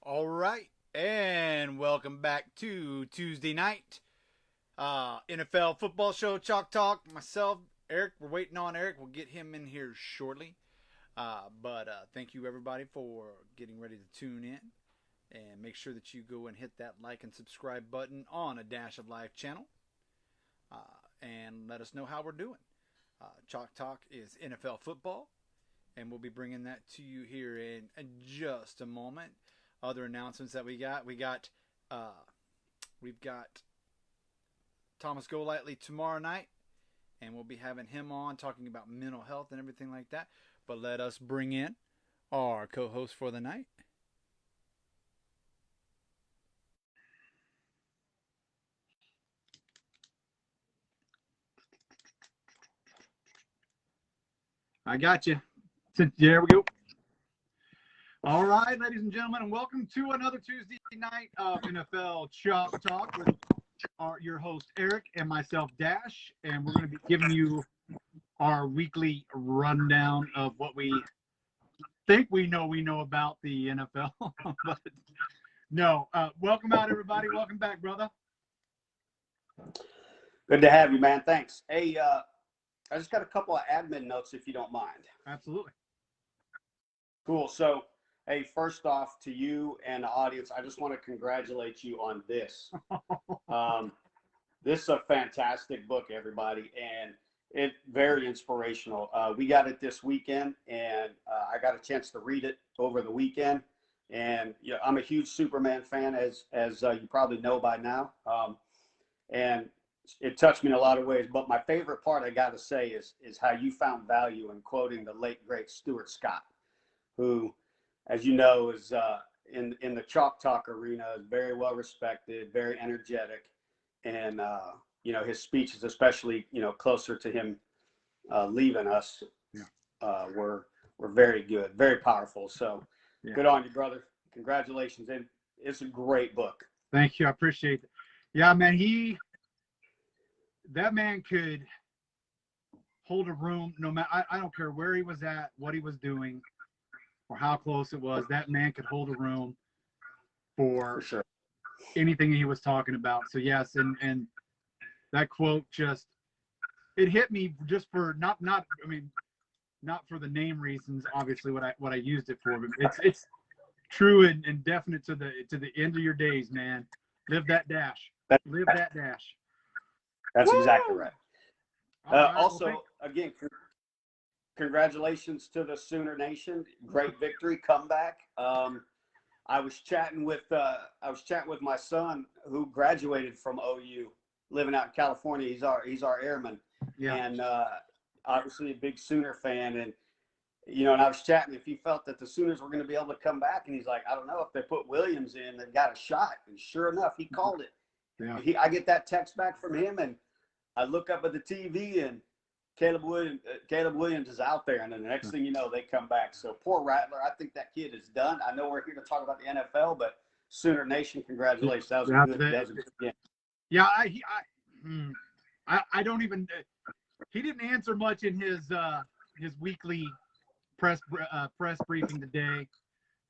All right, and welcome back to Tuesday night NFL football show, Chalk Talk. Myself, Eric. We're waiting on Eric. We'll get him in here shortly. But thank you everybody for getting ready to tune in, and make sure that you go and hit that like and subscribe button on a Dash of Life channel, and let us know how we're doing. Chalk Talk is NFL football, and we'll be bringing that to you here in just a moment. Other announcements that we've got Thomas Golightly tomorrow night, and we'll be having him on talking about mental health and everything like that. But let us bring in our co-host for the night. I got you. There we go. All right, ladies and gentlemen, and welcome to another Tuesday night of NFL Chalk Talk with your host, Eric, and myself, Dash. And we're going to be giving you our weekly rundown of what we think we know about the NFL. But no, welcome out, everybody. Welcome back, brother. Good to have you, man. Thanks. Hey, I just got a couple of admin notes, if you don't mind. Absolutely. Cool. So, hey, first off, to you and the audience, I just want to congratulate you on this. This is a fantastic book, everybody, and it's very inspirational. We got it this weekend, and I got a chance to read it over the weekend. And yeah, I'm a huge Superman fan, as you probably know by now. And it touched me in a lot of ways. But my favorite part, I got to say, is how you found value in quoting the late, great Stuart Scott, who, as you know, is in the Chalk Talk arena, is very well respected, very energetic. And, his speeches, especially, closer to him leaving us, were very good, very powerful. So good on you, brother. Congratulations. And it's a great book. Thank you. I appreciate it. Yeah, man, that man could hold a room no matter, I don't care where he was at, what he was doing, or how close it was. That man could hold a room for sure. Anything he was talking about. So yes, and that quote just, it hit me just for not for the name reasons, obviously what I used it for, but it's true and definite to the end of your days, man. Live that dash. Live that dash. That's exactly right. Right, also, again, congratulations to the Sooner Nation. Great victory, comeback. I was chatting with my son, who graduated from OU, living out in California. He's our airman, and obviously a big Sooner fan. And and I was chatting if he felt that the Sooners were going to be able to come back, and he's like, I don't know, if they put Williams in, they've got a shot. And sure enough, he called it. Yeah. I get that text back from him, and I look up at the TV, and Caleb Williams is out there, and then the next thing you know, they come back. So poor Rattler, I think that kid is done. I know we're here to talk about the NFL, but Sooner Nation, congratulations. That was a good game. Yeah, I don't even. He didn't answer much in his weekly press briefing today,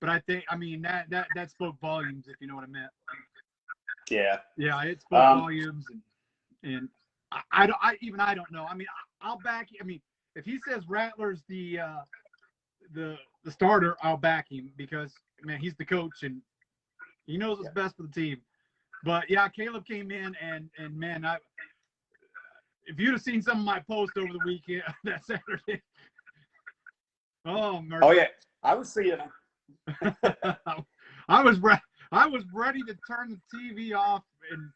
but I mean that spoke volumes, if you know what I meant. Yeah. Yeah, it spoke volumes, and I don't know. I mean, I'll back. I mean, if he says Rattler's the starter, I'll back him, because man, he's the coach and he knows what's best for the team. But yeah, Caleb came in and man, if you'd have seen some of my posts over the weekend, that Saturday. Oh, mercy. Oh yeah, I was seeing him. I was ready to turn the TV off, and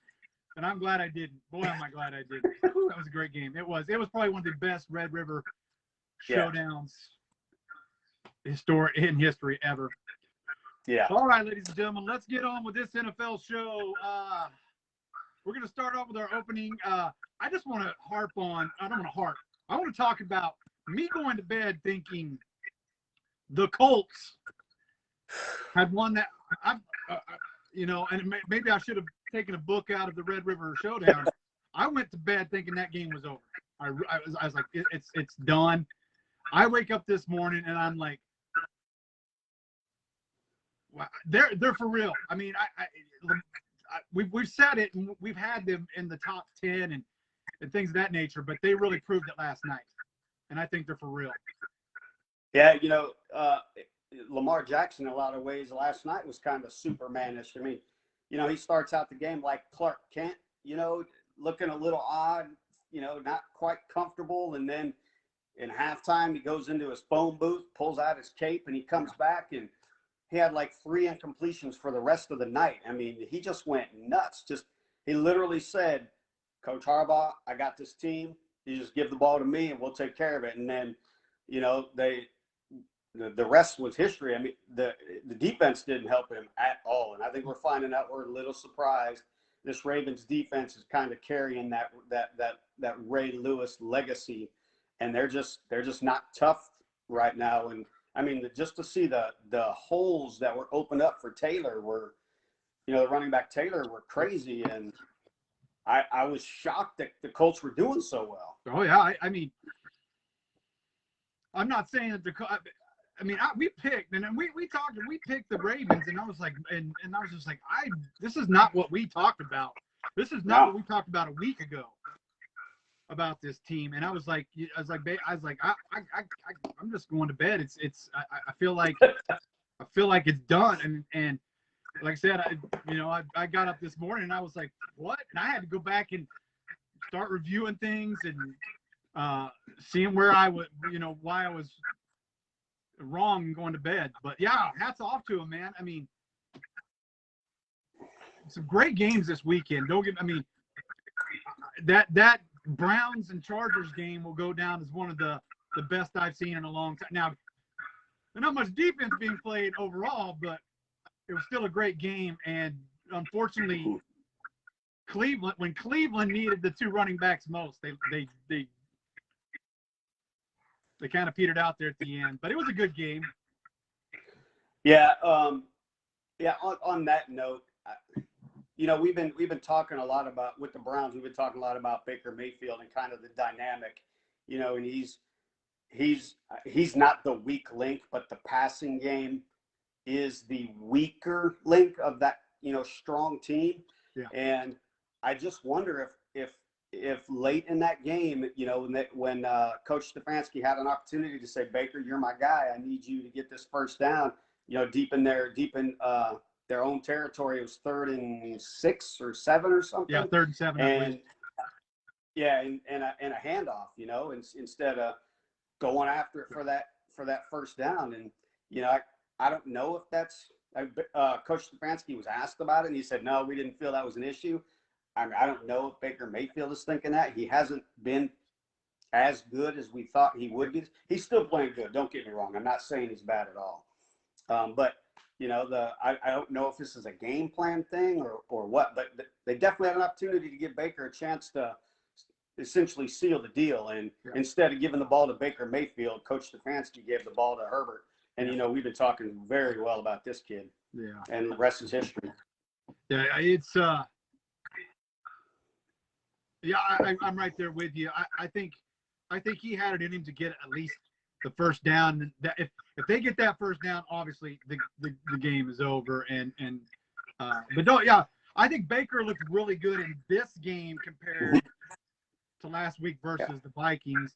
I'm glad I didn't. Boy, am I glad I didn't. That was a great game. It was probably one of the best Red River showdowns in history ever. Yeah. All right, ladies and gentlemen, let's get on with this NFL show. We're going to start off with our opening. I just want to harp on. I don't want to harp. I want to talk about me going to bed thinking the Colts had won that. And maybe I should have taken a book out of the Red River Showdown. I went to bed thinking that game was over. I was like, it's done. I wake up this morning and I'm like, they're for real. I mean, we've said it, and we've had them in the top 10 and things of that nature, but they really proved it last night, and I think they're for real. Yeah, Lamar Jackson, in a lot of ways, last night was kind of Superman-ish. I mean, he starts out the game like Clark Kent, looking a little odd, not quite comfortable. And then in halftime, he goes into his phone booth, pulls out his cape, and he comes back, and he had like 3 incompletions for the rest of the night. I mean, he just went nuts. He literally said, Coach Harbaugh, I got this team. You just give the ball to me, and we'll take care of it. And then, the rest was history. I mean, the defense didn't help him at all. And I think we're finding out, we're a little surprised. This Ravens defense is kind of carrying that Ray Lewis legacy, and they're just not tough right now. And I mean, just to see the holes that were opened up for Taylor were, the running back Taylor were crazy. And I was shocked that the Colts were doing so well. Oh yeah, I mean, I'm not saying that we picked, and then we picked the Ravens, and I was like, and I was just like, this is not what we talked about. This is not what we talked about a week ago about this team. And I was like, I'm just going to bed. I feel like it's done. And like I said, I got up this morning and I was like, what? And I had to go back and start reviewing things and seeing where I was, why I was wrong going to bed. But yeah, hats off to him, man. I mean, some great games this weekend. That Browns and Chargers game will go down as one of the best I've seen in a long time. Now, there's not much defense being played overall, but it was still a great game. And unfortunately, when Cleveland needed the 2 running backs most, they kind of petered out there at the end, but it was a good game. Yeah. On that note, we've been talking a lot about, with the Browns, we've been talking a lot about Baker Mayfield and kind of the dynamic, and he's not the weak link, but the passing game is the weaker link of that, strong team. Yeah. And I just wonder if late in that game, when Coach Stefanski had an opportunity to say, Baker, you're my guy. I need you to get this first down, deep in their own territory. It was 3rd and 6 or 7 or something. Yeah, 3rd and 7. And a handoff, instead of going after it for that first down. And, I don't know if that's Coach Stefanski was asked about it, and he said, no, we didn't feel that was an issue. I don't know if Baker Mayfield is thinking that. He hasn't been as good as we thought he would be. He's still playing good. Don't get me wrong. I'm not saying he's bad at all. But, I don't know if this is a game plan thing or what, but they definitely had an opportunity to give Baker a chance to essentially seal the deal. And instead of giving the ball to Baker Mayfield, Coach Stefanski gave the ball to Herbert. And, we've been talking very well about this kid. Yeah. And the rest is history. Yeah, it's yeah, I'm right there with you. I think he had it in him to get at least the first down. If they get that first down, obviously the game is over. But don't, yeah, I think Baker looked really good in this game compared to last week versus the Vikings.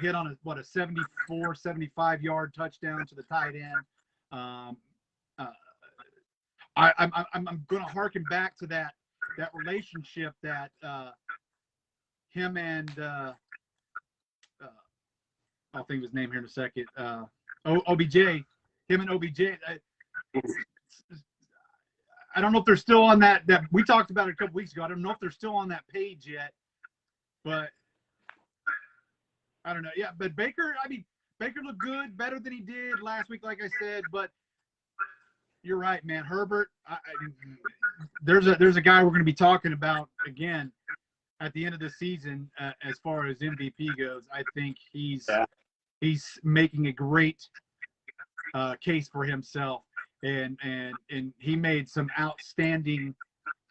Hit on a 74, 75-yard touchdown to the tight end. I'm going to harken back to that relationship that him and I'll think of his name here in a second. OBJ, him and OBJ. I don't know if they're still on that we talked about it a couple weeks ago. I don't know if they're still on that page yet, but I don't know. Yeah, but Baker looked good, better than he did last week, like I said. But you're right, man. Herbert, there's a guy we're going to be talking about again at the end of the season as far as MVP goes. I think he's making a great case for himself, and he made some outstanding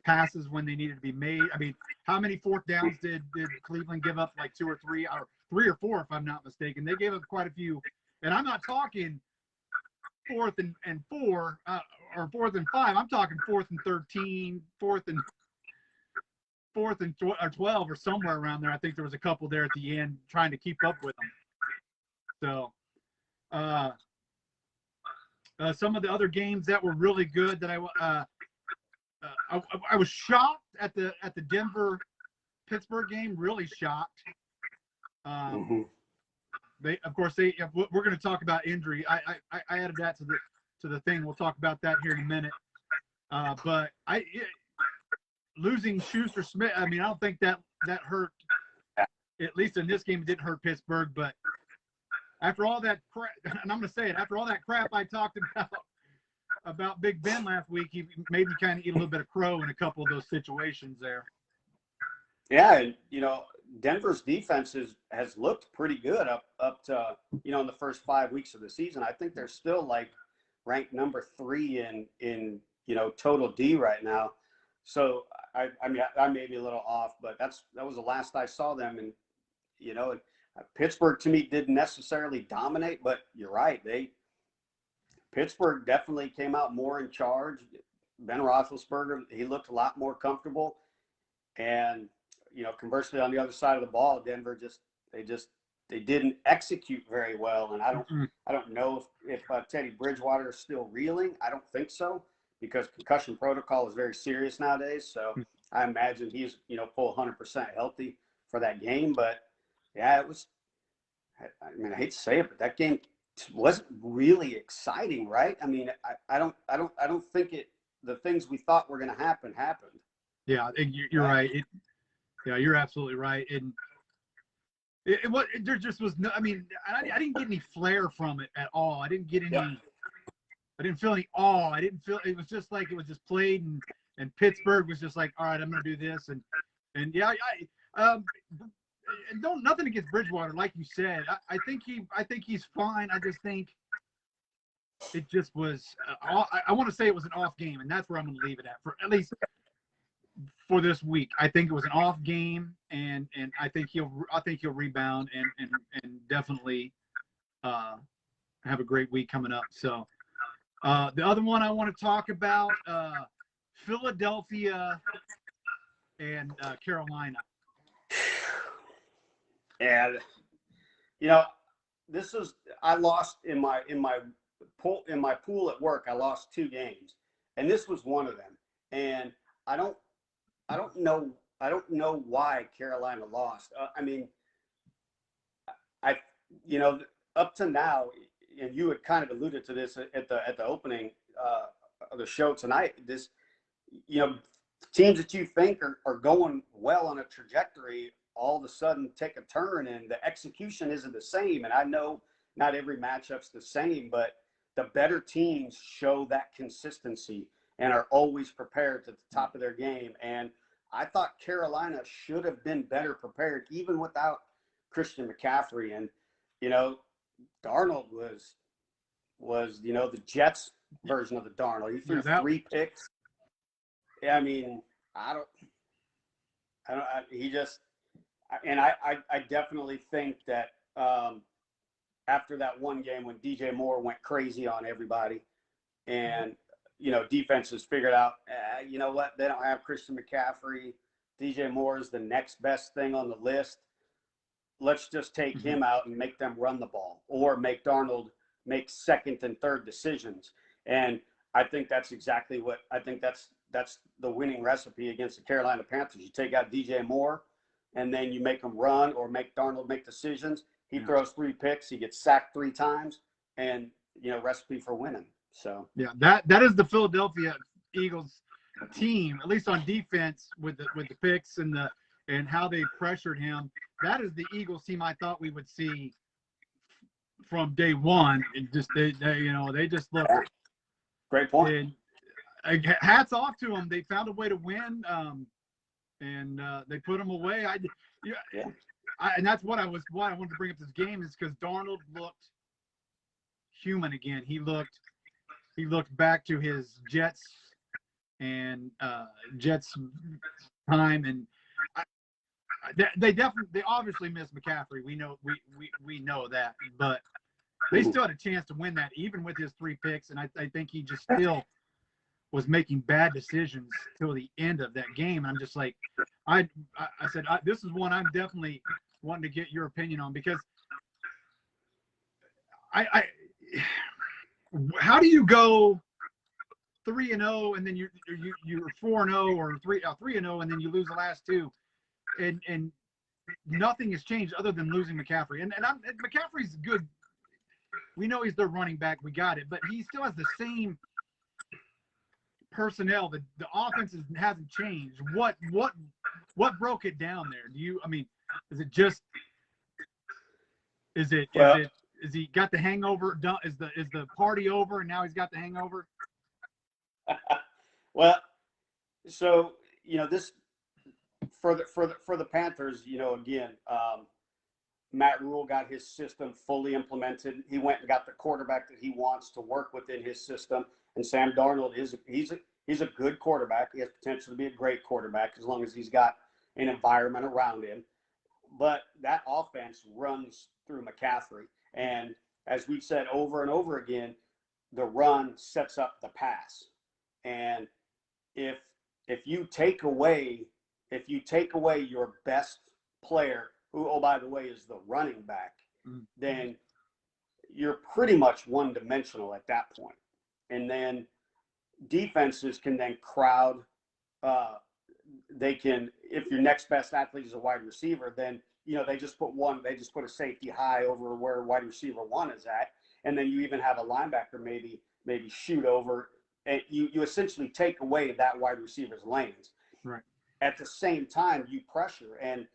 passes when they needed to be made. I mean, how many 4th downs did Cleveland give up? Like 2 or 3, or 3 or 4, if I'm not mistaken. They gave up quite a few, and I'm not talking 4th and 4 or 4th and 5. I'm talking 4th and 13, 4th and 12 or somewhere around there. I think there was a couple there at the end trying to keep up with them. So some of the other games that were really good that I was shocked at the Denver Pittsburgh game. Really shocked. We're going to talk about injury. I added that to the thing. We'll talk about that here in a minute. But losing Schuster Smith, I mean, I don't think that hurt. At least in this game, it didn't hurt Pittsburgh. But after all that crap, and I'm going to say it, after all that crap I talked about Big Ben last week, he made me kind of eat a little bit of crow in a couple of those situations there. Yeah, and Denver's defense has looked pretty good up to in the first 5 weeks of the season. I think they're still like ranked number 3 in total D right now. So I may be a little off, but that was the last I saw them. And Pittsburgh to me didn't necessarily dominate, but you're right. Pittsburgh definitely came out more in charge. Ben Roethlisberger, he looked a lot more comfortable, and conversely, on the other side of the ball, Denver they didn't execute very well. And I don't know if Teddy Bridgewater is still reeling. I don't think so, because concussion protocol is very serious nowadays. So I imagine he's full 100% healthy for that game. But yeah, it was. I mean, I hate to say it, but that game wasn't really exciting, right? I mean, I don't think the things we thought were going to happen happened. Yeah, you're right. Yeah, you're absolutely right. And there just was no. I mean, I didn't get any flair from it at all. I didn't get any. Yeah. I didn't feel any awe. I didn't feel. It was just like it was just played, and Pittsburgh was just like, all right, I'm going to do this, and yeah, and nothing against Bridgewater, like you said. I think he's fine. I just think it just was. I want to say it was an off game, and that's where I'm going to leave it at least for this week. I think it was an off game, and I think he'll rebound and definitely have a great week coming up. So the other one I want to talk about, Philadelphia and Carolina. And I lost in my pool at work. I lost 2 games, and this was one of them. And I don't know why Carolina lost. I mean, up to now, and you had kind of alluded to this at the opening of the show tonight. This, teams that you think are going well on a trajectory, all of a sudden take a turn, and the execution isn't the same. And I know not every matchup's the same, but the better teams show that consistency and are always prepared to the top of their game. And I thought Carolina should have been better prepared, even without Christian McCaffrey. And, Darnold was the Jets version of the Darnold. He threw 3 picks. I mean, I definitely think that after that one game when DJ Moore went crazy on everybody, and defenses figured out, you know what, they don't have Christian McCaffrey. DJ Moore is the next best thing on the list. Let's just take him out and make them run the ball, or make Darnold make second and third decisions. And I think that's exactly what I think that's the winning recipe against the Carolina Panthers. You take out DJ Moore, and then you make him run or make Darnold make decisions. He throws 3 picks. He gets sacked 3 times, and recipe for winning. So yeah, that is the Philadelphia Eagles team, at least on defense, with the picks and how they pressured him. That is the Eagles team I thought we would see from day one. It just they just look great point. And hats off to them. They found a way to win, and they put them away. And that's why I wanted to bring up this game, is because Darnold looked human again. He looked back to his Jets and Jets time, and they obviously miss McCaffrey. We know that, but they still had a chance to win that, even with his 3 picks. And I think he just still was making bad decisions till the end of that game. And I'm just like, I said, this is one I'm definitely wanting to get your opinion on, because how do you go 3-0 and then you're 4-0 or 3-0 and then you lose the last 2, and nothing has changed other than losing McCaffrey. And McCaffrey's good. We know he's their running back. We got it, but he still has the same personnel. The offense hasn't changed. What broke it down there? Is it just? Is he got the hangover? Is the party over and now he's got the hangover? Well, so this for the Panthers, again, Matt Rule got his system fully implemented. He went and got the quarterback that he wants to work within his system. And Sam Darnold he's a good quarterback. He has potential to be a great quarterback as long as he's got an environment around him. But that offense runs through McCaffrey. And as we've said over and over again, the run sets up the pass. And if you take away your best player, who, oh, by the way, is the running back, then you're pretty much one-dimensional at that point. And then defenses can then crowd. They can, if your next best athlete is a wide receiver, then they just put a safety high over where wide receiver 1 is at, and then you even have a linebacker maybe shoot over, and you essentially take away that wide receiver's lanes. Right. At the same time, you pressure, and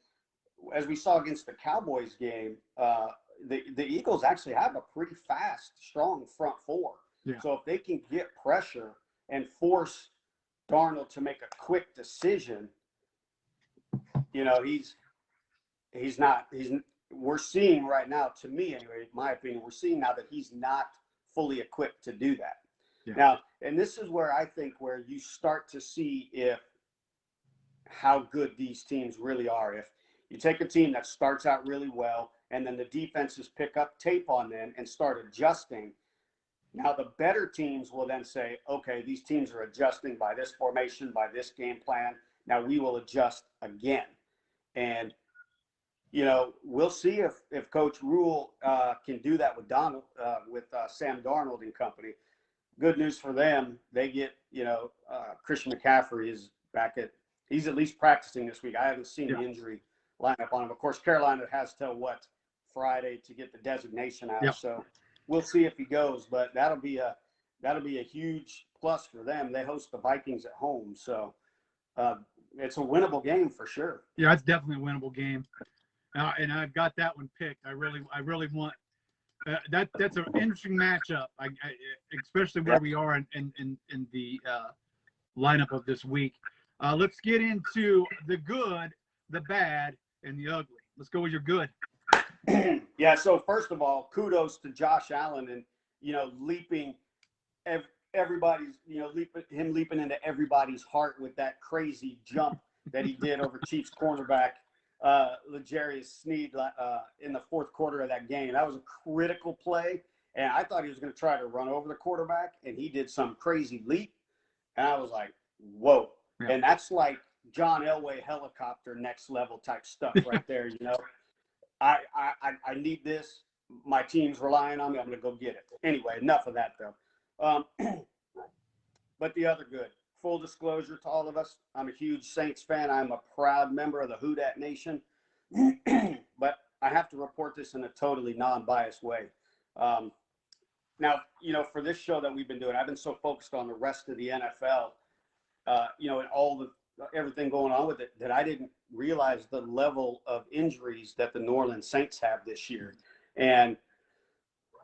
as we saw against the Cowboys game, the Eagles actually have a pretty fast, strong front 4. Yeah. So if they can get pressure and force Darnold to make a quick decision, we're seeing right now, to me anyway, in my opinion, we're seeing now that he's not fully equipped to do that. Yeah. Now, and this is where I think where you start to see how good these teams really are. If you take a team that starts out really well and then the defenses pick up tape on them and start adjusting, now the better teams will then say, okay, these teams are adjusting by this formation, by this game plan. Now we will adjust again. And, we'll see if Coach Rule can do that with Sam Darnold and company. Good news for them. They get, Christian McCaffrey is he's at least practicing this week. I haven't seen the injury lineup on him. Of course, Carolina has till Friday to get the designation out. Yep. So we'll see if he goes, but that'll be a huge plus for them. They host the Vikings at home. So it's a winnable game for sure. Yeah, it's definitely a winnable game. And I've got that one picked. I really want that's an interesting matchup. I especially where we are in the lineup of this week. Let's get into the good, the bad, and the ugly. Let's go with your good. Yeah. So first of all, kudos to Josh Allen and leaping everybody's leaping into everybody's heart with that crazy jump that he did over Chiefs cornerback L'Jarius Sneed in the fourth quarter of that game. That was a critical play, and I thought he was going to try to run over the quarterback, and he did some crazy leap, and I was like, whoa. Yeah. And that's like John Elway helicopter next level type stuff right there. I need this. My team's relying on me. I'm going to go get it. Anyway, enough of that though. But the other good, full disclosure to all of us, I'm a huge Saints fan. I'm a proud member of the Who Dat Nation. But I have to report this in a totally non-biased way. Now, for this show that we've been doing, I've been so focused on the rest of the NFL, and all everything going on with it, that I didn't realize the level of injuries that the New Orleans Saints have this year. And,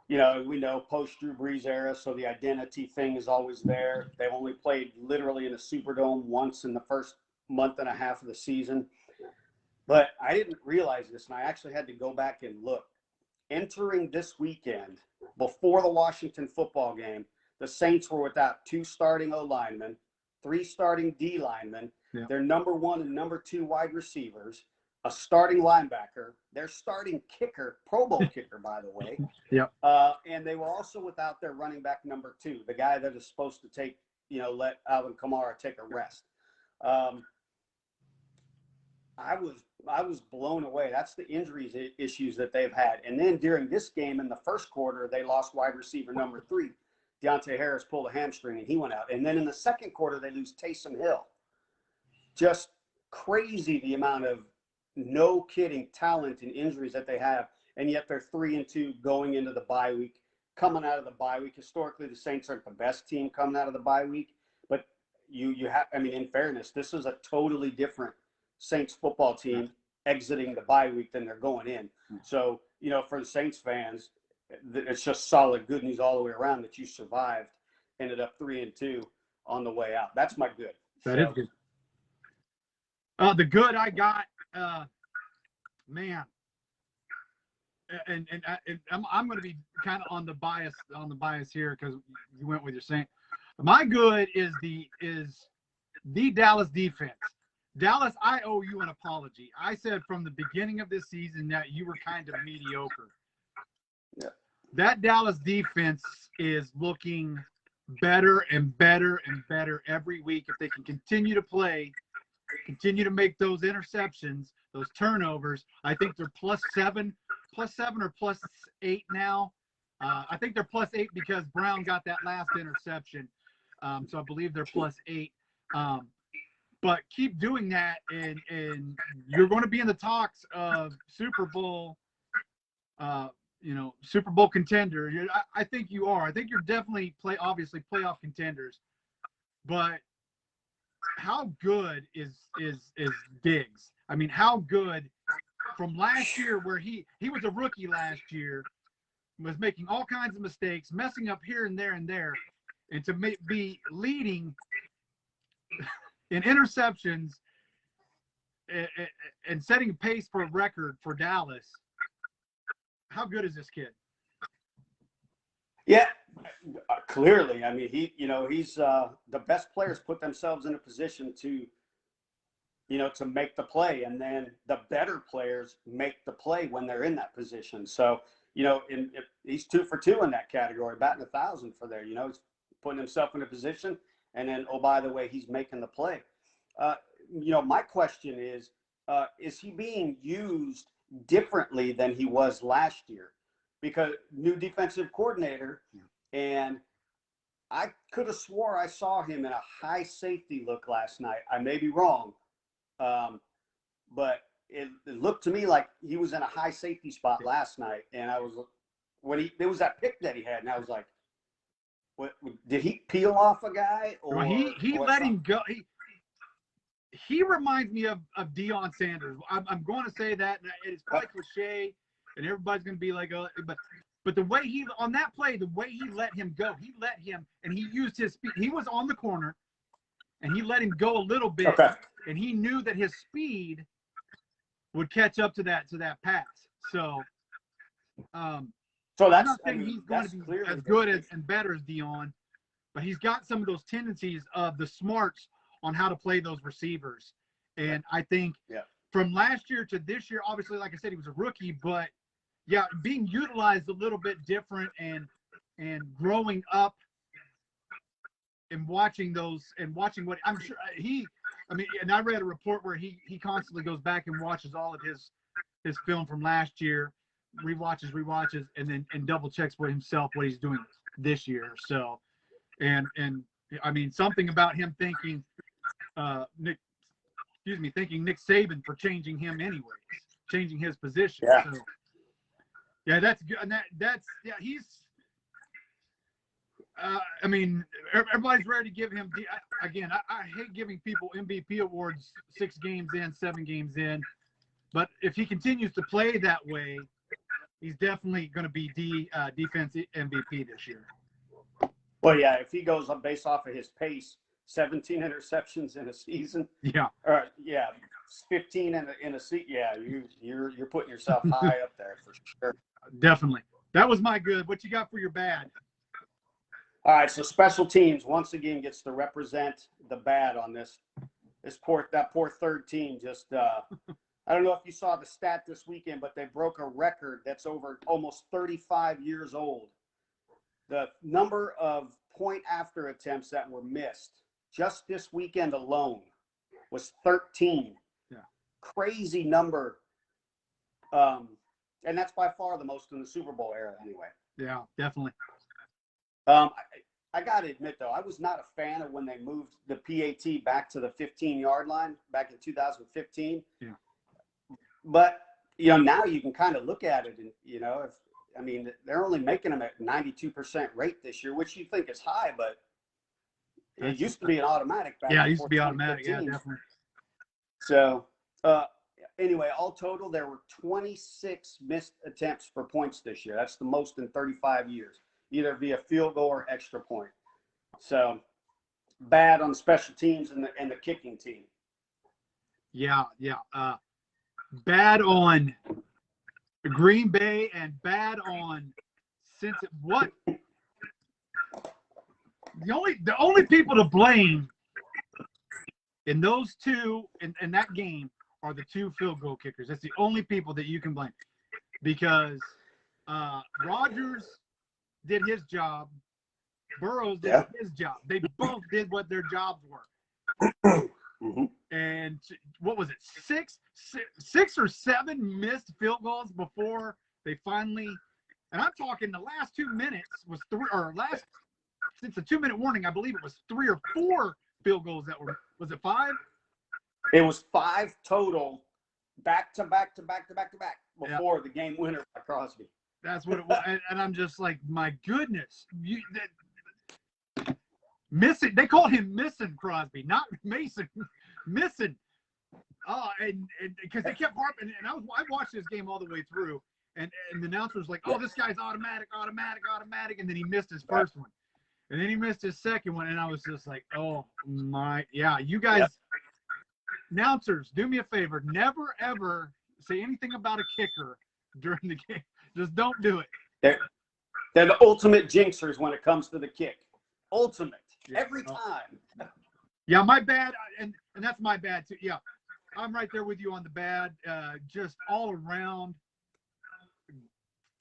we know post Drew Brees era, so the identity thing is always there. They only played literally in a Superdome once in the first month and a half of the season. But I didn't realize this, and I actually had to go back and look. Entering this weekend, before the Washington football game, the Saints were without 2 starting O-linemen, 3 starting D linemen, their number 1 and number 2 wide receivers, a starting linebacker, their starting kicker, Pro Bowl kicker, by the way. Yep. And they were also without their running back number 2, the guy that is supposed to take, let Alvin Kamara take a rest. I was blown away. That's the injuries issues that they've had. And then during this game in the first quarter, they lost wide receiver number 3. Deontay Harris pulled a hamstring and he went out. And then in the second quarter, they lose Taysom Hill. Just crazy the amount of no kidding talent and injuries that they have. And yet they're 3-2 going into the bye week, coming out of the bye week. Historically, the Saints aren't the best team coming out of the bye week. But you have, I mean, in fairness, this is a totally different Saints football team exiting the bye week than they're going in. So, for the Saints fans, it's just solid good news all the way around that you survived, ended up 3-2 on the way out. That's my good. That is good. The good I got, man, and I'm going to be kind of on the bias here because you went with your Saint. My good is the Dallas defense. Dallas, I owe you an apology. I said from the beginning of this season that you were kind of mediocre. Yeah. That Dallas defense is looking better and better and better every week. If they can continue to play, continue to make those interceptions, those turnovers, I think they're +7 or +8 now. I think they're +8 because Brown got that last interception. So I believe they're +8. But keep doing that, and you're going to be in the talks of Super Bowl, Super Bowl contender. I think you are. I think you're definitely obviously playoff contenders. But how good is Diggs? I mean, how good from last year where he was a rookie last year, was making all kinds of mistakes, messing up here and there, and to be leading in interceptions and setting a pace for a record for Dallas. How good is this kid? Yeah, clearly. I mean, he's the best players put themselves in a position to make the play, and then the better players make the play when they're in that position. So, he's 2 for 2 in that category, batting 1,000 for there. He's putting himself in a position, and then, oh, by the way, he's making the play. My question is he being used differently than he was last year? Because new defensive coordinator, and I could have swore I saw him in a high safety look last night. I may be wrong, but it looked to me like he was in a high safety spot last night. And there was that pick that he had, and I was like, what, did he peel off a guy? Or he let him go. He reminds me of Deion Sanders. I'm going to say that, and it's probably cliche, and everybody's going to be like, oh, but the way on that play, the way he let him go, and he used his speed. He was on the corner, and he let him go a little bit, and he knew that his speed would catch up to that pass. So that's, I'm not saying he's going to be as good and better as Deion, but he's got some of those tendencies of the smarts on how to play those receivers. And I think from last year to this year, obviously, like I said, he was a rookie, but being utilized a little bit different and growing up and watching what I'm sure and I read a report where he constantly goes back and watches all of his film from last year, rewatches, and then double checks what he's doing this year. So, and I mean, something about him thinking Nick Saban for changing him changing his position. Yeah. So, that's good. And he's I mean, everybody's ready to give him again, I hate giving people MVP awards 6 games in, 7 games in, but if he continues to play that way, he's definitely going to be defense MVP this year. Well, yeah, if he goes on based off of his pace, 17 interceptions in a season. Yeah. 15 in a season. Yeah, you're putting yourself high up there for sure. Definitely. That was my good. What you got for your bad? All right, so special teams once again gets to represent the bad on this poor third team. Just I don't know if you saw the stat this weekend, but they broke a record that's over almost 35 years old. The number of point after attempts that were missed just this weekend alone was 13. Yeah. Crazy number. And that's by far the most in the Super Bowl era anyway. Yeah, definitely. I got to admit, though, I was not a fan of when they moved the PAT back to the 15-yard line back in 2015. Yeah. But, now you can kind of look at it and, they're only making them at 92% rate this year, which you think is high, but it used to be an automatic back Yeah, it used to be automatic. Yeah, definitely. So, anyway, all total, there were 26 missed attempts for points this year. That's the most in 35 years, either via field goal or extra point. So, bad on special teams and the kicking team. Yeah. Bad on Green Bay and bad on what? The only people to blame in those two in that game are the two field goal kickers. That's the only people that you can blame, because Rodgers did his job, Burrows did his job. They both did what their jobs were. Mm-hmm. And what was it? Six or seven missed field goals before they finally. And I'm talking the last 2 minutes was since the 2-minute warning, I believe it was 3 or 4 field goals that were. Was it 5? It was 5 total, back to back before the game winner by Crosby. That's what it was, and I'm just like, my goodness, missing. They called him Missing Crosby, not Mason. Missing. Oh, and because they kept harping, and I watched this game all the way through, and the announcer was like, "Oh, this guy's automatic," and then he missed his first one, and then he missed his second one, and I was just like, "Oh my, yeah, you guys." Announcers, do me a favor. Never, ever say anything about a kicker during the game. Just don't do it. They're the ultimate jinxers when it comes to the kick. Ultimate. Every time. Yeah, my bad. And that's my bad, too. Yeah, I'm right there with you on the bad. Just all around.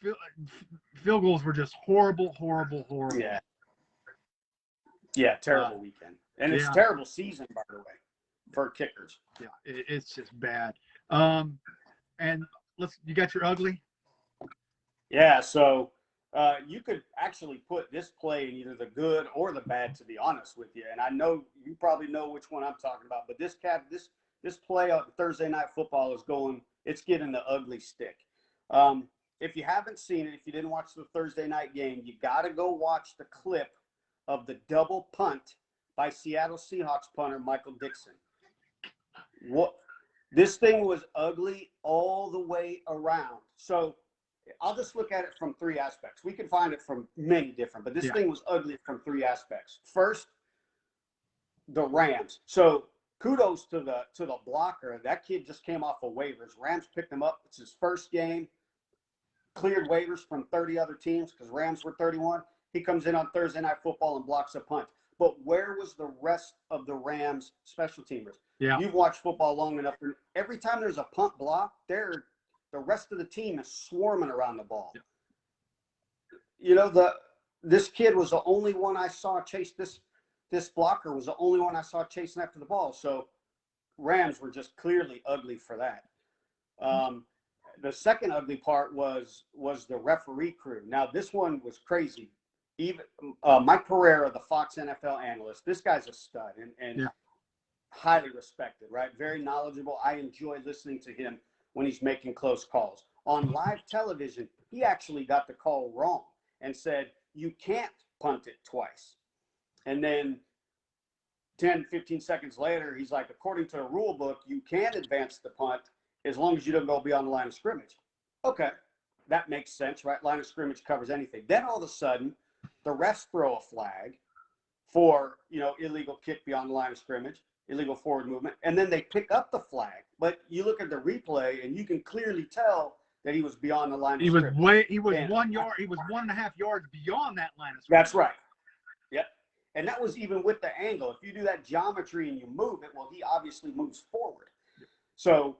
Field goals were just horrible. Yeah, terrible weekend. And it's a terrible season, by the way, for kickers. Yeah, it's just bad. And you got your ugly? Yeah, so you could actually put this play in either the good or the bad, to be honest with you. And I know you probably know which one I'm talking about, but this play on Thursday Night Football it's getting the ugly stick. If you haven't seen it, if you didn't watch the Thursday night game, you got to go watch the clip of the double punt by Seattle Seahawks punter Michael Dixon. This thing was ugly all the way around. So I'll just look at it from 3 aspects. We can find it from many different, but this thing was ugly from 3 aspects. First, the Rams. So kudos to the blocker. That kid just came off of waivers. Rams picked him up. It's his first game. Cleared waivers from 30 other teams because Rams were 31. He comes in on Thursday Night Football and blocks a punt. But where was the rest of the Rams special teamers? Yeah. You've watched football long enough. Every time there's a punt block, the rest of the team is swarming around the ball. Yeah. This kid was the only one I saw chase this blocker was the only one I saw chasing after the ball. So Rams were just clearly ugly for that. The second ugly part was the referee crew. Now this one was crazy. Even Mike Pereira, the Fox NFL analyst, this guy's a stud and highly respected, right? Very knowledgeable. I enjoy listening to him when he's making close calls. On live television, he actually got the call wrong and said, you can't punt it twice. And then 10, 15 seconds later, he's like, according to the rule book, you can advance the punt as long as you don't go beyond the line of scrimmage. Okay, that makes sense, right? Line of scrimmage covers anything. Then all of a sudden, the refs throw a flag for, illegal kick beyond the line of scrimmage, illegal forward movement, and then they pick up the flag. But you look at the replay, and you can clearly tell that he was beyond the line of scrimmage. He was 1 yard. He was 1.5 yards beyond that line of scrimmage. That's right. Yep. And that was even with the angle. If you do that geometry and you move it, well, he obviously moves forward. So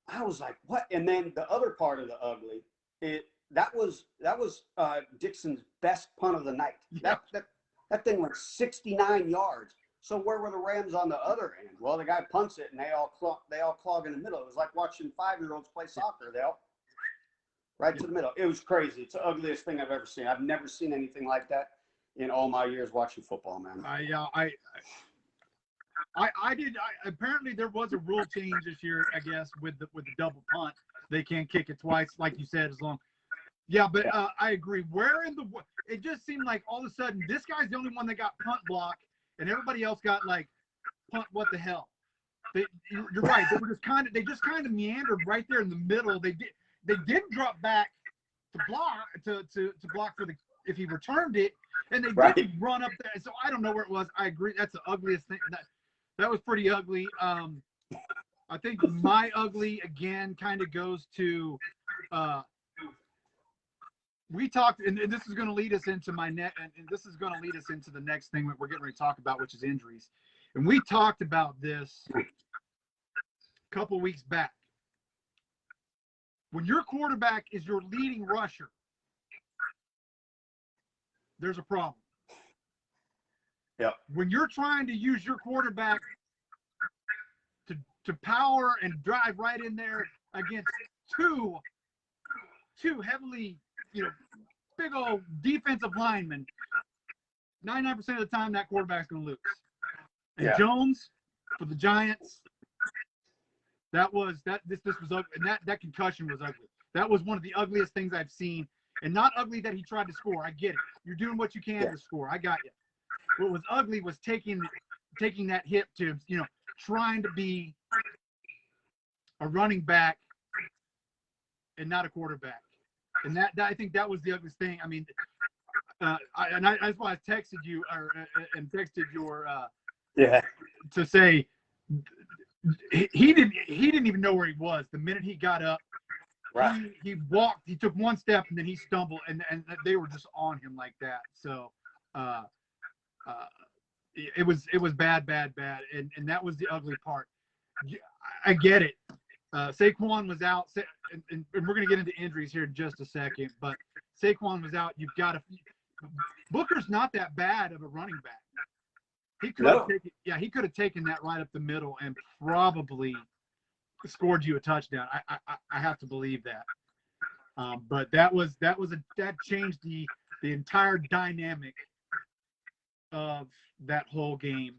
I was like, what? And then the other part of the ugly, that was Dixon's best punt of the night. Yeah. That thing went 69 yards. So where were the Rams on the other end? Well, the guy punts it, and they all clog in the middle. It was like watching 5-year-olds play soccer. They all right to the middle. It was crazy. It's the ugliest thing I've ever seen. I've never seen anything like that in all my years watching football, man. Apparently there was a rule change this year, I guess, with the double punt. They can't kick it twice, like you said, as long. Yeah, but I agree. It just seemed like all of a sudden this guy's the only one that got punt block, and everybody else got like punt. What the hell? You're right. They just kind of meandered right there in the middle. They didn't drop back to block to block for if he returned it, and they didn't run up there. So I don't know where it was. I agree. That's the ugliest thing. That was pretty ugly. I think my ugly again kind of goes to we talked, and this is going to lead us into this is going to lead us into the next thing that we're getting ready to talk about, which is injuries. And we talked about this a couple weeks back. When your quarterback is your leading rusher, there's a problem. Yeah. When you're trying to use your quarterback to power and drive right in there against two heavily, big old defensive linemen, 99% of the time that quarterback's going to lose. And Jones for the Giants, this was ugly, and that concussion was ugly. That was one of the ugliest things I've seen, and not ugly that he tried to score. I get it. You're doing what you can to score. I got you. What was ugly was taking that hit to, trying to be a running back and not a quarterback. And that I think that was the ugliest thing. I mean, that's why I texted you and texted your to say he didn't even know where he was the minute he got up. Right. He walked. He took one step and then he stumbled, and they were just on him like that. So it was bad, and that was the ugly part. I get it. Saquon was out, and we're going to get into injuries here in just a second, but Saquon was out. You've got to – Booker's not that bad of a running back. He could have taken that right up the middle and probably scored you a touchdown. I have to believe that. But that changed the entire dynamic of that whole game.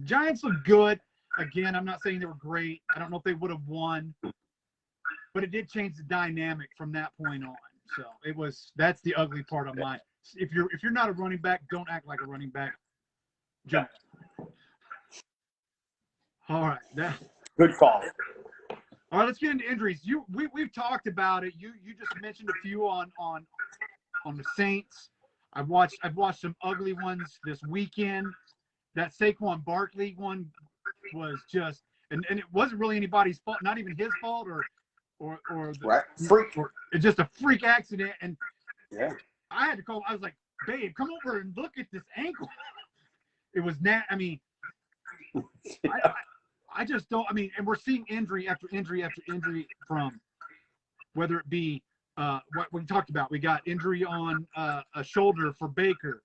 Giants look good. Again, I'm not saying they were great. I don't know if they would have won, but it did change the dynamic from that point on. So that's the ugly part of mine. If you're not a running back, don't act like a running back. Jump. All right. Good call. All right, let's get into injuries. We've talked about it. You just mentioned a few on the Saints. I've watched some ugly ones this weekend. That Saquon Barkley one was just, and it wasn't really anybody's fault, not even his fault or freak. It's just a freak accident. And I had to call. I was like, babe, come over and look at this ankle. It was I mean, I just don't. I mean, and we're seeing injury after injury after injury from whether it be what we talked about. We got injury on a shoulder for Baker.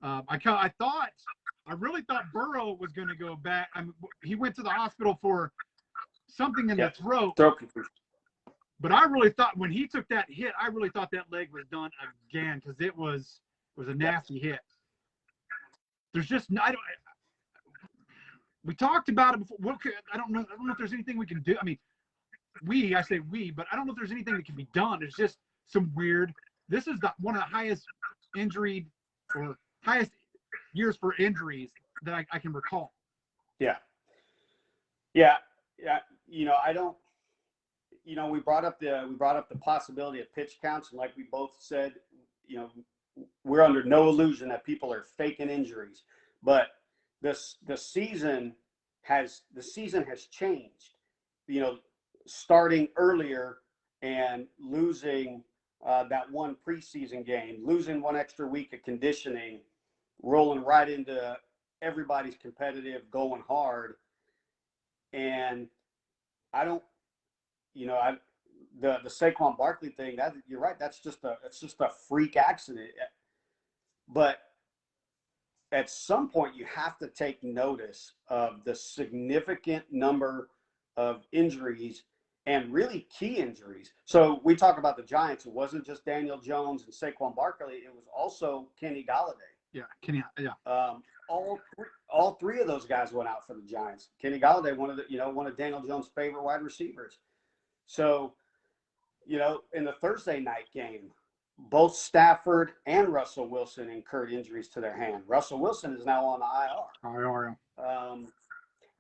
I really thought Burrow was going to go back. He went to the hospital for something in the throat. But I really thought when he took that hit, I really thought that leg was done again because it was a nasty hit. There's just we talked about it before. I don't know if there's anything we can do. I mean, I say we, but I don't know if there's anything that can be done. It's just some weird. This is one of the highest injured or highest years for injuries that I can recall. Yeah. I don't. We brought up the possibility of pitch counts, and like we both said, we're under no illusion that people are faking injuries, but the season has changed. Starting earlier and losing that one preseason game, losing one extra week of conditioning, rolling right into everybody's competitive, going hard, and I don't the Saquon Barkley thing, that you're right, it's just a freak accident. But at some point you have to take notice of the significant number of injuries and really key injuries. So we talk about the Giants. It wasn't just Daniel Jones and Saquon Barkley. It was also Kenny Golladay. Yeah, Kenny. Yeah. All three of those guys went out for the Giants. Kenny Golladay, one of Daniel Jones' favorite wide receivers. So, in the Thursday night game, both Stafford and Russell Wilson incurred injuries to their hand. Russell Wilson is now on the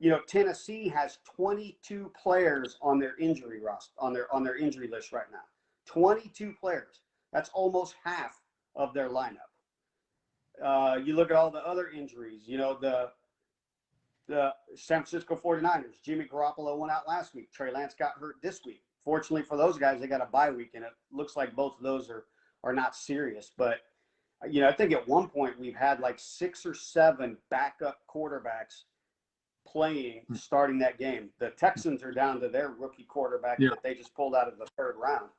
IR. Tennessee has 22 players on their injury roster, on their injury list right now. 22 players. That's almost half of their lineup. You look at all the other injuries. The San Francisco 49ers, Jimmy Garoppolo went out last week. Trey Lance got hurt this week. Fortunately for those guys, they got a bye week, and it looks like both of those are not serious. But, I think at one point we've had like 6 or 7 backup quarterbacks playing, starting that game. The Texans are down to their rookie quarterback that they just pulled out of the 3rd round.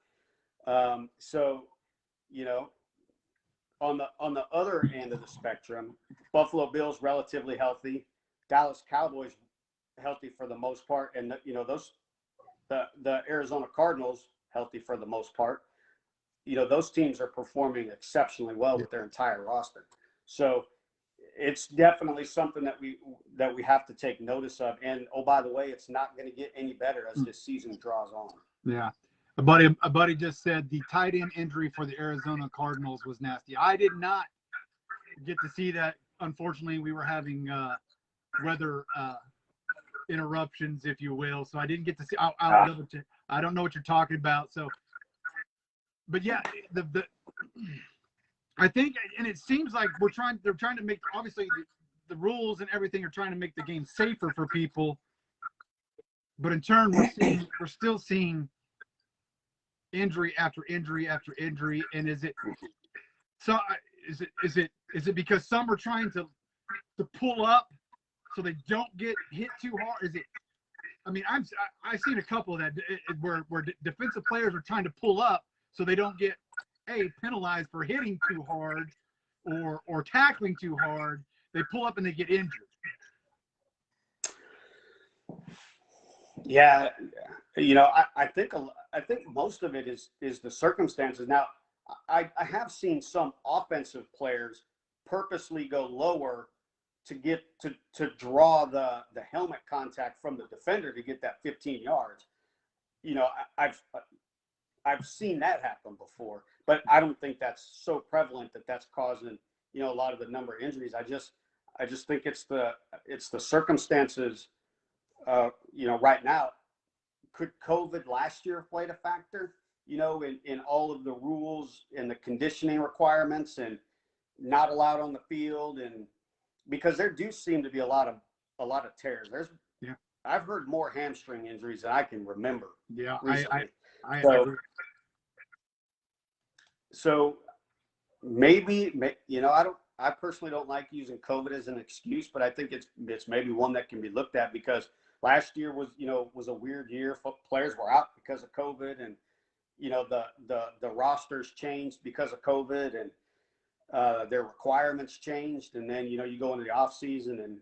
On the other end of the spectrum, Buffalo Bills relatively healthy, Dallas Cowboys healthy for the most part, and the Arizona Cardinals healthy for the most part. Those teams are performing exceptionally well with their entire roster. So it's definitely something that we have to take notice of. And by the way, it's not going to get any better as this season draws on. Yeah. A buddy just said the tight end injury for the Arizona Cardinals was nasty. I did not get to see that. Unfortunately, we were having weather interruptions, if you will, so I didn't get to see. I don't know what you're talking about. So, but yeah, I think, and it seems like they're trying to make, obviously the rules and everything are trying to make the game safer for people, but in turn we're still seeing injury after injury after injury. And is it because some are trying to pull up so they don't get hit too hard? Is it? I mean, I've seen a couple of that where defensive players are trying to pull up so they don't get penalized for hitting too hard or tackling too hard. They pull up and they get injured. Yeah, I think most of it is the circumstances. Now, I have seen some offensive players purposely go lower to get to draw the helmet contact from the defender to get that 15 yards. I've seen that happen before, but I don't think that's so prevalent that that's causing a lot of the number of injuries. I just think it's the circumstances. Right now, could COVID last year have played a factor? In all of the rules and the conditioning requirements and not allowed on the field, and because there do seem to be a lot of tears. I've heard more hamstring injuries than I can remember. Yeah, recently. I agree. So maybe I personally don't like using COVID as an excuse, but I think it's maybe one that can be looked at, because last year was a weird year. Players were out because of COVID, and the rosters changed because of COVID, and their requirements changed. And then you go into the off season, and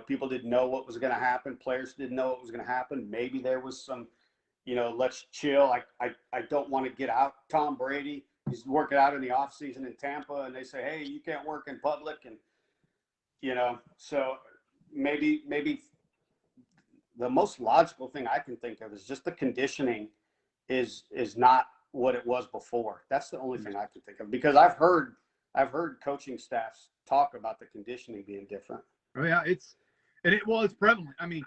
people didn't know what was going to happen. Players didn't know what was going to happen. Maybe there was some let's chill. I don't want to get out. Tom Brady, he's working out in the off season in Tampa, and they say, hey, you can't work in public, and so maybe the most logical thing I can think of is just the conditioning is not what it was before. That's the only thing I can think of, because I've heard coaching staffs talk about the conditioning being different. Oh yeah, it's prevalent. I mean,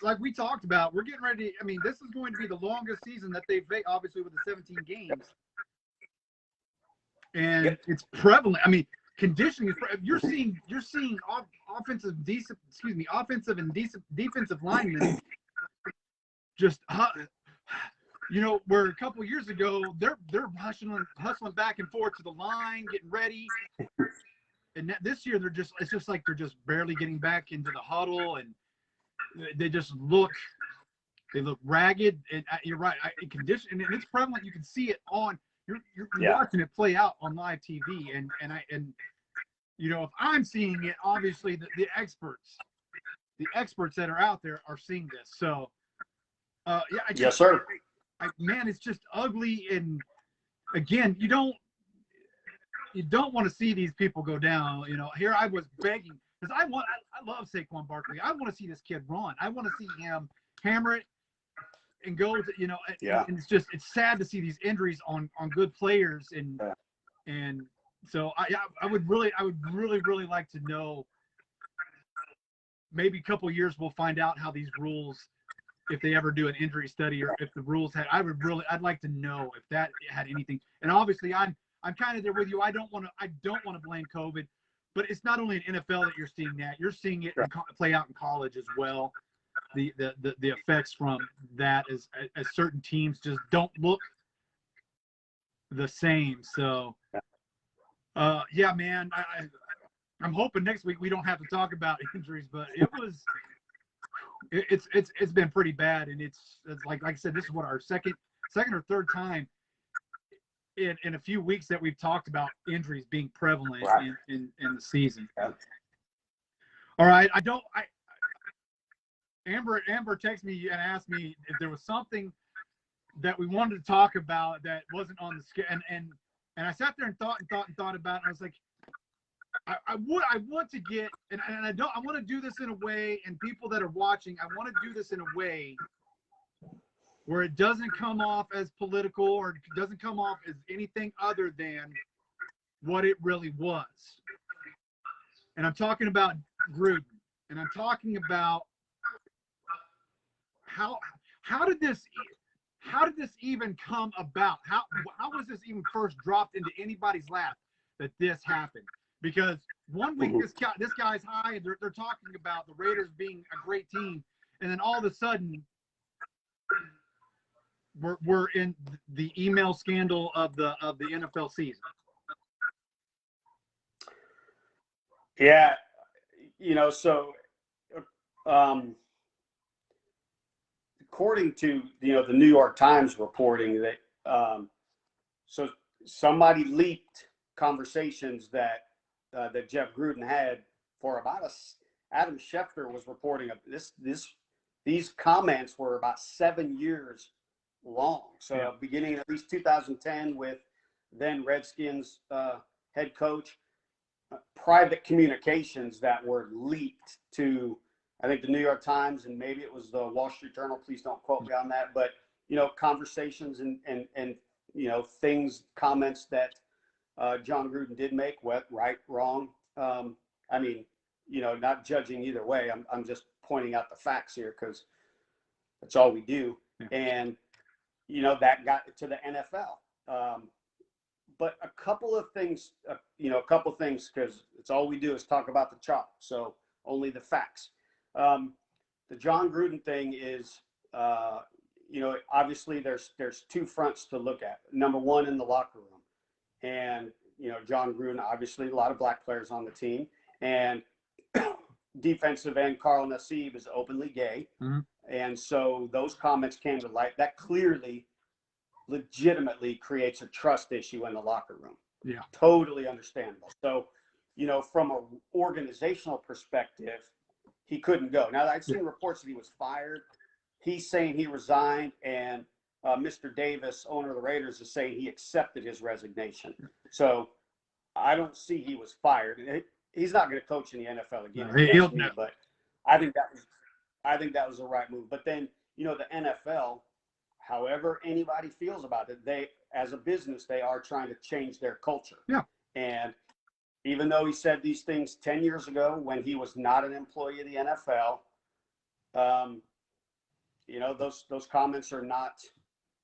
like we talked about, we're getting ready. I mean, this is going to be the longest season that they've made, obviously, with the 17 games, and it's prevalent. I mean, conditioning is. You're seeing offensive and defensive linemen just where a couple of years ago they're hustling back and forth to the line, getting ready. And this year it's just like they're just barely getting back into the huddle, and they just look They look ragged, and you're right. Condition, and it's prevalent. You can see it on. You're watching it play out on live TV, and if I'm seeing it, obviously the experts that are out there are seeing this. So, Yes, sir. Man, it's just ugly, and again, you don't want to see these people go down. Here I was begging because I love Saquon Barkley. I want to see this kid run. I want to see him hammer it and go to, and it's sad to see these injuries on good players, and so I would really like to know. Maybe a couple of years we'll find out how these rules, if they ever do an injury study, or if the rules had. I'd like to know if that had anything. And obviously I'm kind of there with you. I don't want to blame COVID, but it's not only in NFL that you're seeing that. You're seeing it play out in college as well. The effects from that as certain teams just don't look the same. So, yeah, man, I'm hoping next week we don't have to talk about injuries, but it's been pretty bad, and it's like I said, this is what our second or third time in a few weeks that we've talked about injuries being prevalent in the season. Yeah. All right, Amber texted me and asked me if there was something that we wanted to talk about that wasn't on the schedule, and I sat there and thought about it, and I was like, I want to get, and I want to do this in a way, and people that are watching, I want to do this in a way where it doesn't come off as political, or it doesn't come off as anything other than what it really was. And I'm talking about Gruden, and I'm talking about how did this even come about? How was this even first dropped into anybody's lap that this happened? Because 1 week this guy's high, and they're talking about the Raiders being a great team, and then all of a sudden we're in the email scandal of the NFL season. Yeah, so according to the New York Times reporting that so somebody leaked conversations that Jeff Gruden had for about Adam Schefter was reporting of these comments were about 7 years long. So beginning at least 2010 with then Redskins head coach, private communications that were leaked to, I think, the New York Times, and maybe it was the Wall Street Journal. Please don't quote me on that. But, conversations and comments that John Gruden did make, right, wrong. I mean, not judging either way. I'm just pointing out the facts here because that's all we do. Yeah. And, that got to the NFL. But a couple of things, because it's all we do is talk about the chalk. So only the facts. The John Gruden thing is, obviously there's two fronts to look at. Number one, in the locker room. And, John Gruden, obviously a lot of black players on the team, and defensive end Carl Nassib is openly gay. Mm-hmm. And so those comments came to light. That clearly, legitimately creates a trust issue in the locker room. Yeah. Totally understandable. So, from an organizational perspective, he couldn't go. Now, I've seen reports that he was fired. He's saying he resigned, and Mr. Davis, owner of the Raiders, is saying he accepted his resignation. So I don't see he was fired. He's not going to coach in the NFL again. But I think that was the right move. But then, the NFL, however anybody feels about it, they, as a business, they are trying to change their culture. Yeah. And even though he said these things 10 years ago when he was not an employee of the NFL, those comments are not,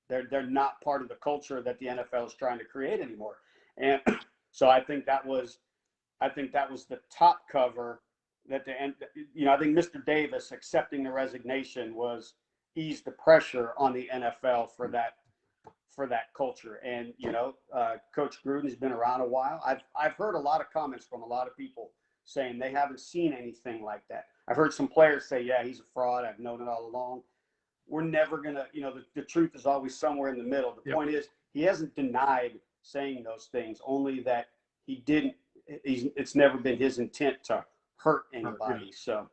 they're not part of the culture that the NFL is trying to create anymore. And so I think that was the top cover that I think Mr. Davis accepting the resignation was ease the pressure on the NFL for that culture. And, Coach Gruden has been around a while. I've heard a lot of comments from a lot of people saying they haven't seen anything like that. I've heard some players say, yeah, he's a fraud. I've known it all along. we're never going to, the truth is always somewhere in the middle. The point is, he hasn't denied saying those things, only that it's never been his intent to hurt anybody. So,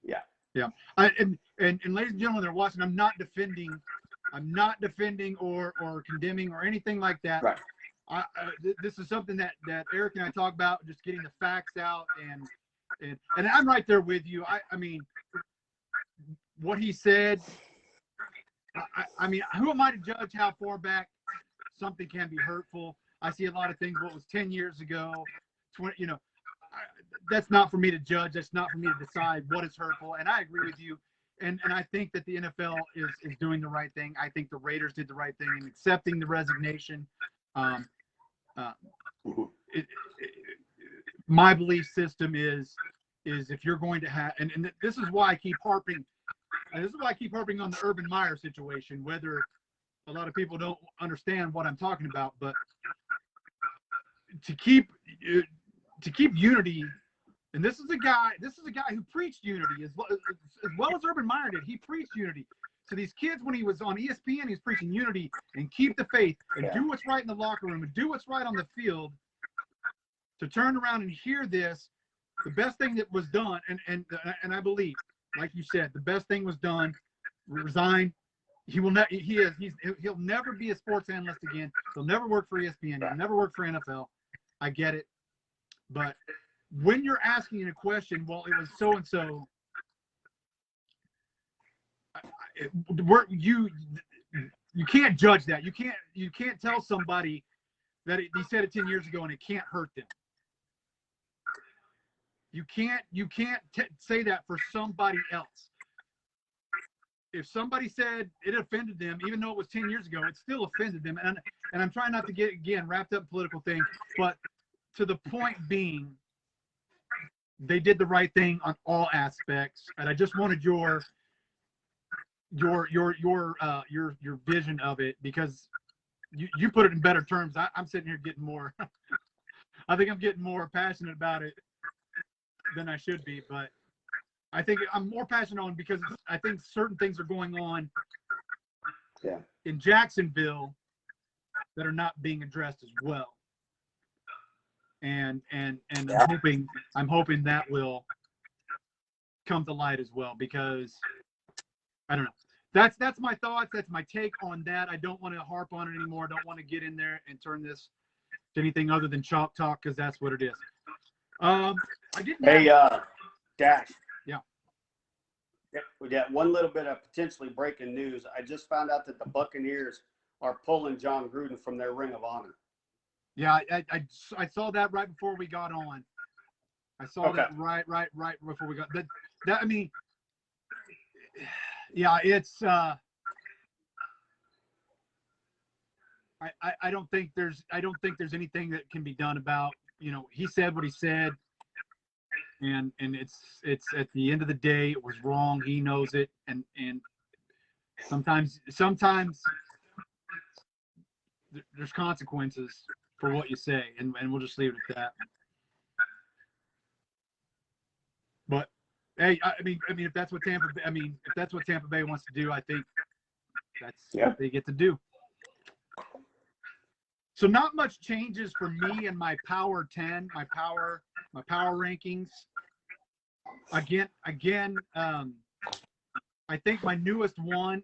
yeah. Yeah. And ladies and gentlemen that are watching, I'm not defending or condemning or anything like that. Right. This is something that Eric and I talk about, just getting the facts out, and I'm right there with you. I mean, what he said, I mean, who am I to judge how far back something can be hurtful? I see a lot of things, what was 10 years ago, 20, that's not for me to judge. That's not for me to decide what is hurtful. And I agree with you. And I think that the NFL is doing the right thing. I think the Raiders did the right thing in accepting the resignation. My belief system is if you're going to have, and this is why I keep harping. And this is why I keep harping on the Urban Meyer situation, whether a lot of people don't understand what I'm talking about, but to keep unity, and this is a guy who preached unity as well as Urban Meyer did. He preached unity. So these kids, when he was on ESPN, he's preaching unity and keep the faith and do what's right in the locker room and do what's right on the field. To turn around and hear this, the best thing that was done, and I believe, like you said, the best thing was done. Resign. He'll never be a sports analyst again. He'll never work for ESPN. He'll never work for NFL. I get it, but when you're asking a question, well, it was so and so. You can't judge that. You can't tell somebody that he said it 10 years ago and it can't hurt them. You can't say that for somebody else. If somebody said it offended them, even though it was 10 years ago, it still offended them. And I'm trying not to get, again, wrapped up in political thing, but to the point being, they did the right thing on all aspects. And I just wanted your vision of it, because you put it in better terms. I'm sitting here getting more, I think I'm getting more passionate about it than I should be, but I think I'm more passionate on because I think certain things are going on in Jacksonville that are not being addressed as well. And I'm hoping that will come to light as well, because I don't know. That's my thoughts. That's my take on that. I don't want to harp on it anymore. I don't want to get in there and turn this to anything other than chalk talk, because that's what it is. Dash. Yeah. We got one little bit of potentially breaking news. I just found out that the Buccaneers are pulling John Gruden from their Ring of Honor. Yeah, I saw that right before we got on. I saw that right before we got that. I mean, yeah, it's. I don't think there's anything that can be done about. He said what he said, and it's at the end of the day, it was wrong. He knows it, and sometimes there's consequences for what you say, and we'll just leave it at that. But hey, I mean, if that's what Tampa Bay wants to do, I think that's what they get to do. So not much changes for me and my Power 10, my power rankings. Again, I think my newest one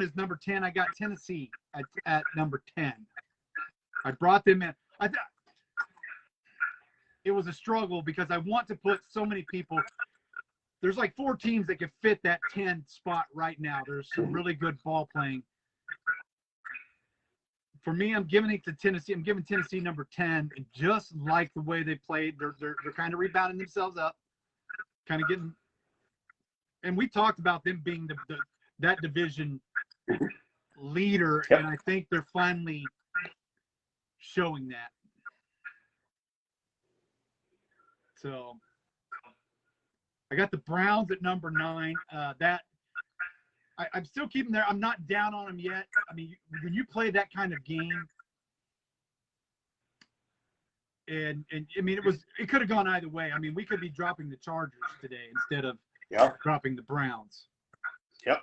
is number 10. I got Tennessee at number 10. I brought them in. It was a struggle because I want to put so many people. There's like 4 teams that can fit that 10 spot right now. There's some really good ball playing. For me, I'm giving it to Tennessee. I'm giving Tennessee number 10. Just like the way they played, they're kind of rebounding themselves up, kind of getting. And we talked about them being that division leader, and I think they're finally showing that. So I got the Browns at number 9. I'm still keeping there. I'm not down on them yet. I mean, when you play that kind of game, and I mean, it could have gone either way. I mean, we could be dropping the Chargers today instead of Yep. dropping the Browns. Yep.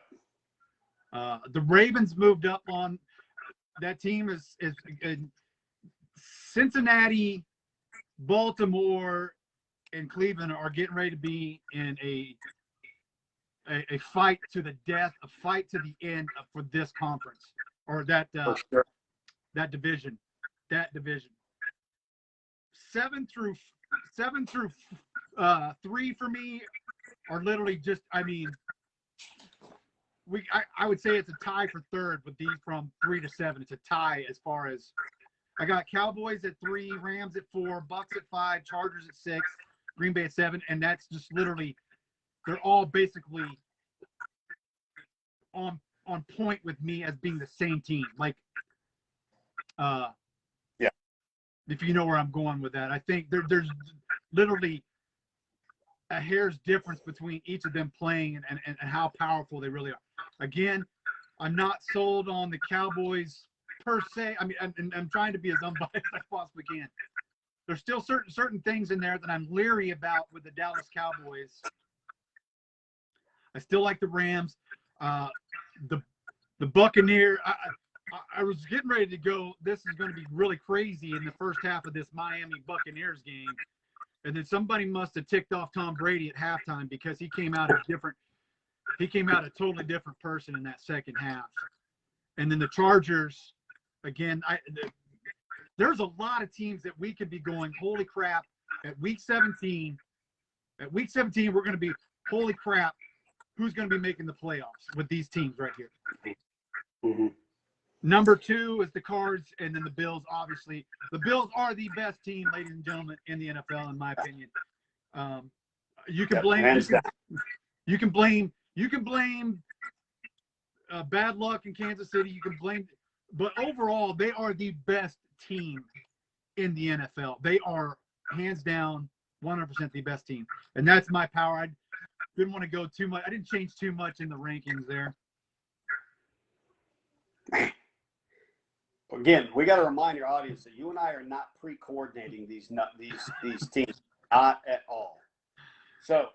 The Ravens moved up on that team is Cincinnati, Baltimore, and Cleveland are getting ready to be in a fight to the death, a fight to the end for this conference or that For sure. that division. 7 through 3 for me are literally just. I mean, I would say it's a tie for third with these from 3 to 7. It's a tie as far as I got Cowboys at 3, Rams at 4, Bucks at 5, Chargers at 6, Green Bay at 7, and that's just literally they're all basically on point with me as being the same team. Like, yeah, if you know where I'm going with that, I think there's literally a hair's difference between each of them playing and how powerful they really are. Again, I'm not sold on the Cowboys per se. I mean, I'm trying to be as unbiased as I possibly can. There's still certain things in there that I'm leery about with the Dallas Cowboys. I still like the Rams. The Buccaneers. I was getting ready to go. This is going to be really crazy in the first half of this Miami Buccaneers game. And then somebody must have ticked off Tom Brady at halftime because he came out a totally different person in that second half. And then the Chargers, again, there's a lot of teams that we could be going, holy crap, at week 17. At week 17, we're going to be, holy crap, who's going to be making the playoffs with these teams right here? Mm-hmm. Number 2 is the Cards, and then the Bills. Obviously, the Bills are the best team, ladies and gentlemen, in the NFL, in my opinion. You can blame bad luck in Kansas City. You can blame, but overall, they are the best team in the NFL. They are hands down 100% the best team, and that's my power. I didn't want to go too much. I didn't change too much in the rankings there. Again, we got to remind your audience that you and I are not pre-coordinating these teams, not at all. So,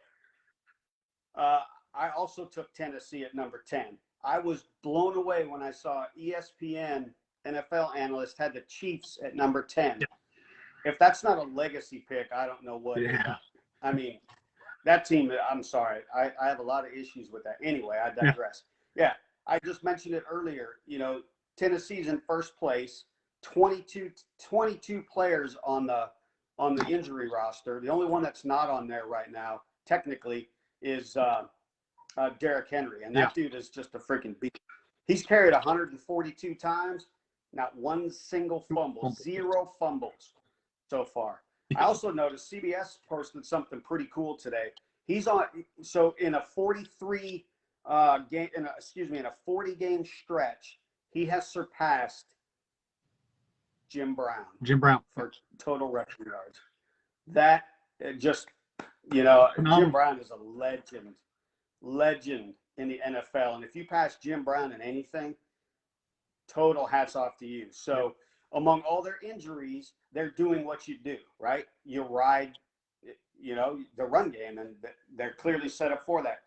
I also took Tennessee at number 10. I was blown away when I saw ESPN NFL analyst had the Chiefs at number 10. Yeah. If that's not a legacy pick, I don't know what. Yeah. I mean, that team. I'm sorry, I have a lot of issues with that. Anyway, I digress. Yeah, I just mentioned it earlier. You know, Tennessee's in first place, 22 players on the injury roster. The only one that's not on there right now, technically, is Derrick Henry, and that dude is just a freaking beast. He's carried 142 times, not one single fumble, 0 fumbles so far. I also noticed CBS posted something pretty cool today. He's on in a 43 game, in a 40 game stretch. He has surpassed Jim Brown for total rushing yards. That just, Jim Brown is a legend in the NFL. And if you pass Jim Brown in anything, total hats off to you. So among all their injuries, they're doing what you do, right? You ride, the run game, and they're clearly set up for that.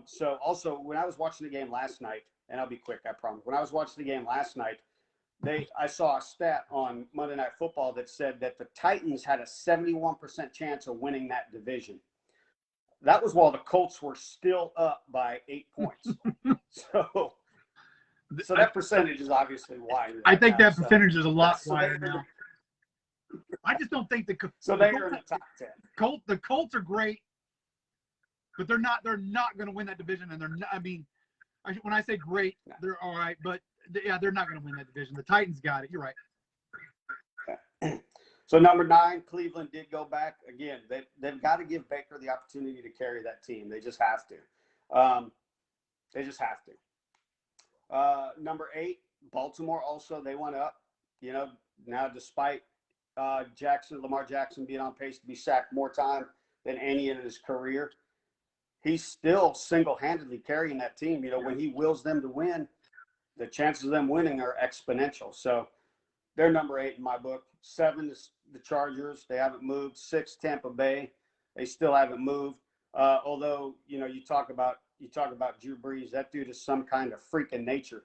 So also, when I was watching the game last night, and I'll be quick, I promise. When I was watching the game last night, I saw a stat on Monday Night Football that said that the Titans had a 71% chance of winning that division. That was while the Colts were still up by 8 points. So that percentage is obviously wider. I think that percentage is a lot wider now. I just don't think so they are in the top 10. The Colts are great, but they're not going to win that division, and they're not. I mean, when I say great, they're all right, but they're not going to win that division. The Titans got it. You're right. Okay. So number 9, Cleveland did go back again. They've got to give Baker the opportunity to carry that team. They just have to. Number 8, Baltimore. Also, they went up. Now despite Lamar Jackson being on pace to be sacked more time than any in his career, he's still single-handedly carrying that team. When he wills them to win, the chances of them winning are exponential. So they're number 8 in my book. 7 is the Chargers. They haven't moved. 6, Tampa Bay. They still haven't moved. Although, you talk about Drew Brees, that dude is some kind of freak in nature.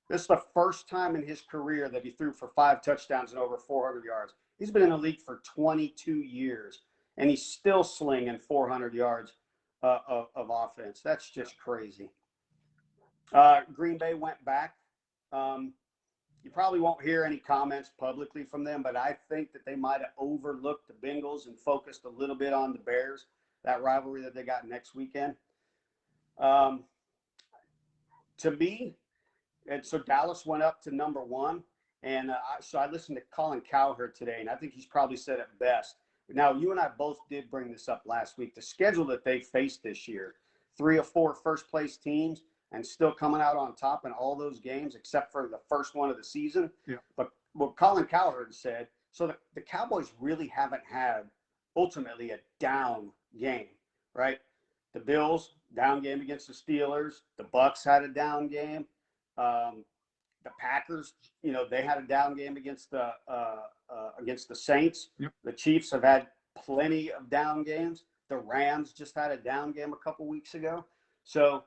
This is the first time in his career that he threw for 5 touchdowns and over 400 yards. He's been in the league for 22 years, and he's still slinging 400 yards of offense. That's just crazy. Green Bay went back. You probably won't hear any comments publicly from them, but I think that they might have overlooked the Bengals and focused a little bit on the Bears, that rivalry that they got next weekend. To me, and so Dallas went up to number 1. And so I listened to Colin Cowherd today, and I think he's probably said it best. Now, you and I both did bring this up last week. The schedule that they faced this year, 3 of 4 first-place teams, and still coming out on top in all those games except for the first one of the season. Yeah. But what Colin Cowherd said, so the Cowboys really haven't had ultimately a down game, right? The Bills, down game against the Steelers. The Bucks had a down game. The Packers, they had a down game against the Saints. Yep. The Chiefs have had plenty of down games. The Rams just had a down game a couple weeks ago. So,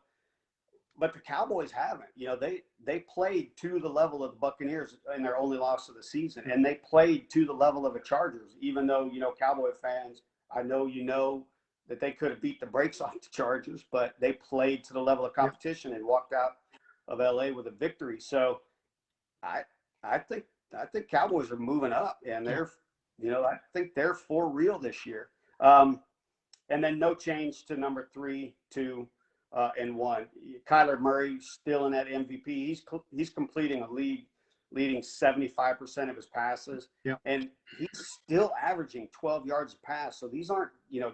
but the Cowboys haven't. They played to the level of the Buccaneers in their only loss of the season, and they played to the level of the Chargers. Even though Cowboy fans, I know that they could have beat the brakes off the Chargers, but they played to the level of competition and walked out of LA with a victory. So I think Cowboys are moving up, and they're I think they're for real this year. And then no change to number 3, 2, and 1. Kyler Murray still in that MVP. He's completing a leading 75% of his passes, and he's still averaging 12 yards a pass. So these aren't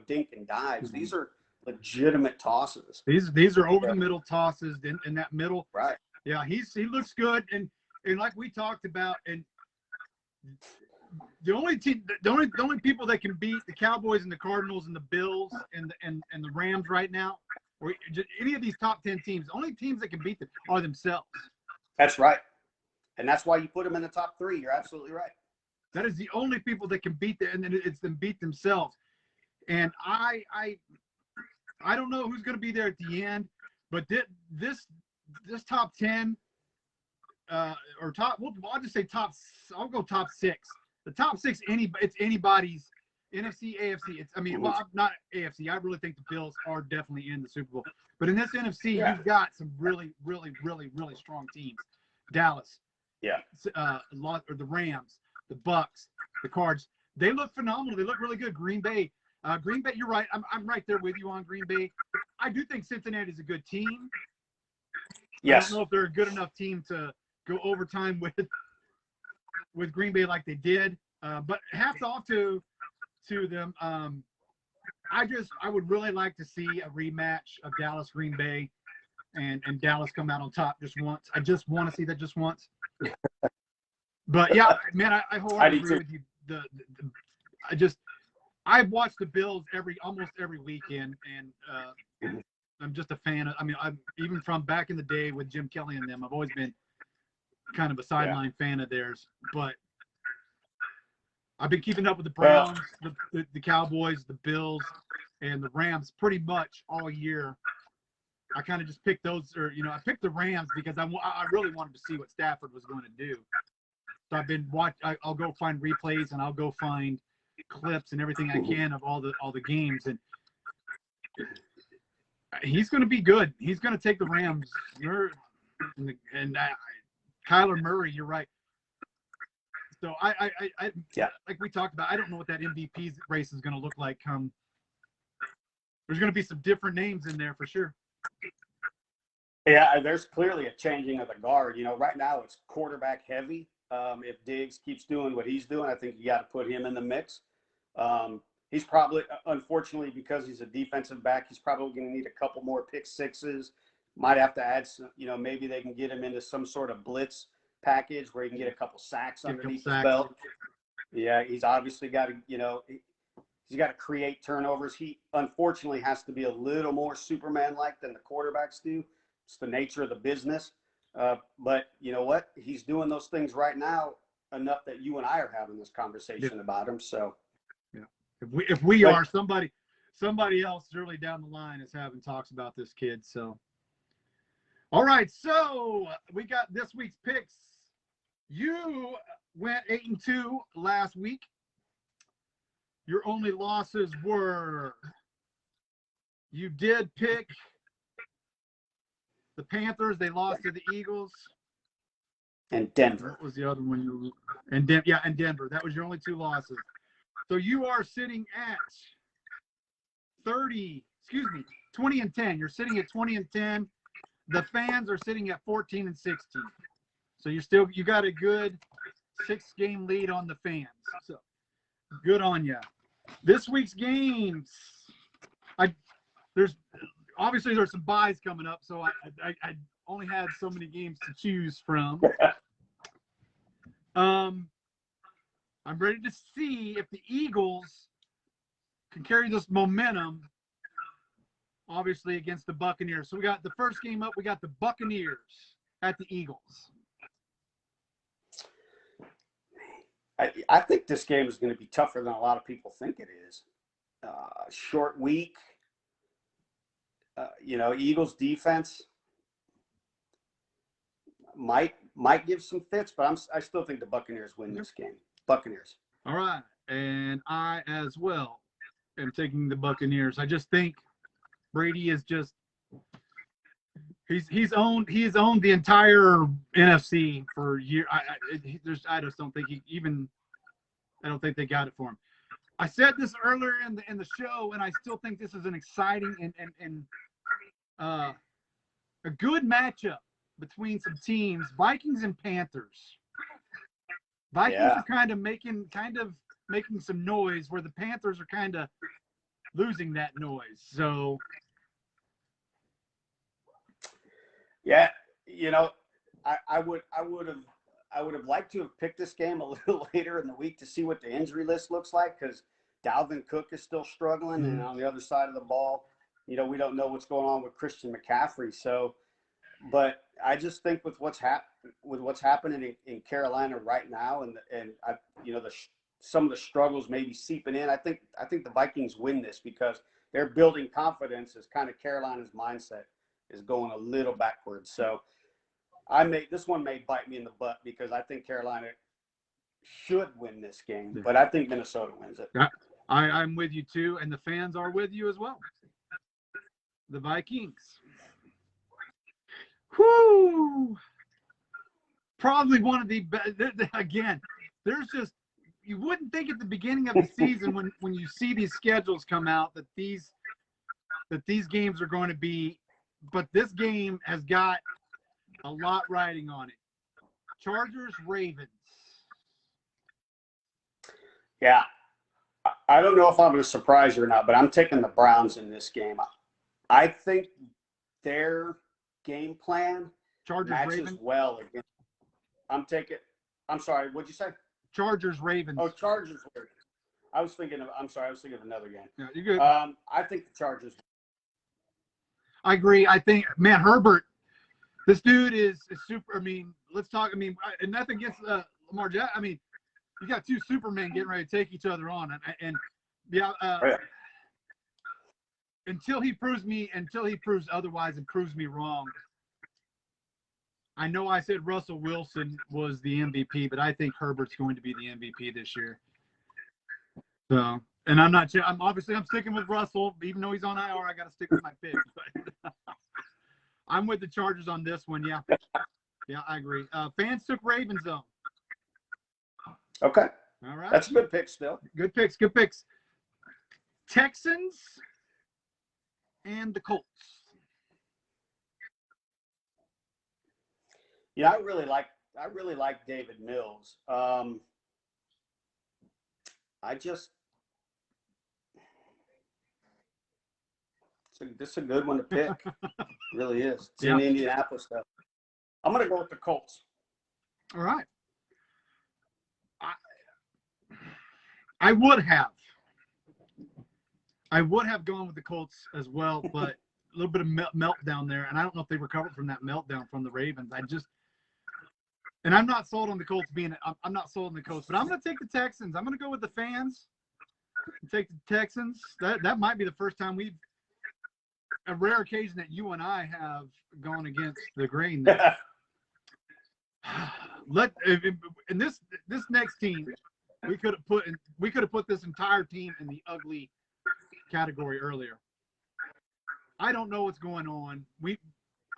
dink and dives. These are legitimate tosses. These are over the middle tosses in that middle. Right. Yeah, he looks good, and like we talked about, and the only people that can beat the Cowboys and the Cardinals and the Bills and the Rams right now, or just any of these top 10 teams, the only teams that can beat them are themselves. That's right, and that's why you put them in the top 3. You're absolutely right. That is the only people that can beat them, and then it's them beat themselves. And I don't know who's going to be there at the end, but this top 10 or top, well, I'll just say top. I'll go top 6. The top 6, it's anybody's. NFC, AFC. Not AFC. I really think the Bills are definitely in the Super Bowl. But in this NFC, you've got some really, really, really, really strong teams. Dallas. Yeah. The Rams, the Bucks, the Cards. They look phenomenal. They look really good. Green Bay. You're right. I'm right there with you on Green Bay. I do think Cincinnati is a good team. Yes. I don't know if they're a good enough team to go overtime with Green Bay like they did. But hats off to them. I would really like to see a rematch of Dallas Green Bay and Dallas come out on top just once. I just want to see that just once. But yeah, man, I wholly agree with you. I've watched the Bills almost every weekend, and I'm just a fan of. I'm even from back in the day with Jim Kelly and them. I've always been kind of a sideline fan of theirs, but I've been keeping up with the Browns, the Cowboys, the Bills, and the Rams pretty much all year. I kind of just picked those, I picked the Rams because I really wanted to see what Stafford was going to do. So I've been I'll go find replays, and I'll go find clips and everything I can of all the games, and he's going to be good. He's going to take the Rams. Kyler Murray, you're right. So I like we talked about, I don't know what that MVP race is going to look like. There's going to be some different names in there for sure. Yeah, there's clearly a changing of the guard. Right now it's quarterback heavy. If Diggs keeps doing what he's doing, I think you got to put him in the mix. He's probably, unfortunately, because he's a defensive back, he's probably going to need a couple more pick sixes. Might have to add some, maybe they can get him into some sort of blitz package where he can get a couple sacks underneath his belt. Yeah, he's obviously got to, he's got to create turnovers. He unfortunately has to be a little more Superman-like than the quarterbacks do. It's the nature of the business. But you know what? He's doing those things right now enough that you and I are having this conversation about him. So, yeah, if we are, somebody somebody else early down the line is having talks about this kid. So, all right. So we got this week's picks. You went 8-2 last week. Your only losses were you did pick the Panthers. They lost to the Eagles. And Denver. What was the other one? And Denver. That was your only 2 losses. So you are sitting at 20-10. You're sitting at 20-10. The fans are sitting at 14-16. So you got a good 6-game lead on the fans. So good on you. This week's games, there's some buys coming up, so I only had so many games to choose from. I'm ready to see if the Eagles can carry this momentum, obviously, against the Buccaneers. So we got the first game up. We got the Buccaneers at the Eagles. I think this game is going to be tougher than a lot of people think it is. Short week. Eagles defense might give some fits, but I still think the Buccaneers win this game. Buccaneers. All right, and I as well am taking the Buccaneers. I just think Brady is just he's owned the entire NFC for years. I just don't think I don't think they got it for him. I said this earlier in the show, and I still think this is an exciting and a good matchup between some teams, Vikings and Panthers. Vikings are kind of making some noise where the Panthers are kind of losing that noise. So yeah, I would have liked to have picked this game a little later in the week to see what the injury list looks like, because Dalvin Cook is still struggling, and on the other side of the ball, we don't know what's going on with Christian McCaffrey. So, but I just think with what's happening in Carolina right now, and some of the struggles maybe seeping in, I think the Vikings win this because they're building confidence as kind of Carolina's mindset is going a little backwards. So this one may bite me in the butt because I think Carolina should win this game, but I think Minnesota wins it. I'm with you too, and the fans are with you as well. The Vikings. Whoo! Probably one of the best. Again, there's just, you wouldn't think at the beginning of the season when you see these schedules come out that these games are going to be, but this game has got a lot riding on it. Chargers, Ravens. Yeah. I don't know if I'm going to surprise you or not, but I'm taking the Browns in this game. I think their game plan matches Ravens. well against. I'm sorry, what'd you say? Chargers, Ravens. Oh, Chargers, Ravens. I was thinking of another game. Yeah, you're good. I think the Chargers. I agree. I think, man, Herbert, this dude is super. I mean, let's talk. I mean, and nothing against Lamar Jackson. I mean, you got 2 Supermen getting ready to take each other on, and until he proves otherwise and proves me wrong. I know I said Russell Wilson was the MVP, but I think Herbert's going to be the MVP this year. So, and I'm not. I'm sticking with Russell, even though he's on IR. I got to stick with my pick. But I'm with the Chargers on this one. Yeah, I agree. Fans took Ravens though. Okay. All right. That's a good pick still. Good picks. Texans and the Colts. Yeah, I really like David Mills. This is a good one to pick. It really is. It's in Indianapolis though. I'm going to go with the Colts. All right. I would have gone with the Colts as well, but a little bit of meltdown there, and I don't know if they recovered from that meltdown from the Ravens. And I'm not sold on the Colts I'm not sold on the Colts, but I'm going to take the Texans. I'm going to go with the fans. Take the Texans. That might be the first time a rare occasion that you and I have gone against the grain. And this next team, we could have put this entire team in the ugly category earlier. I don't know what's going on.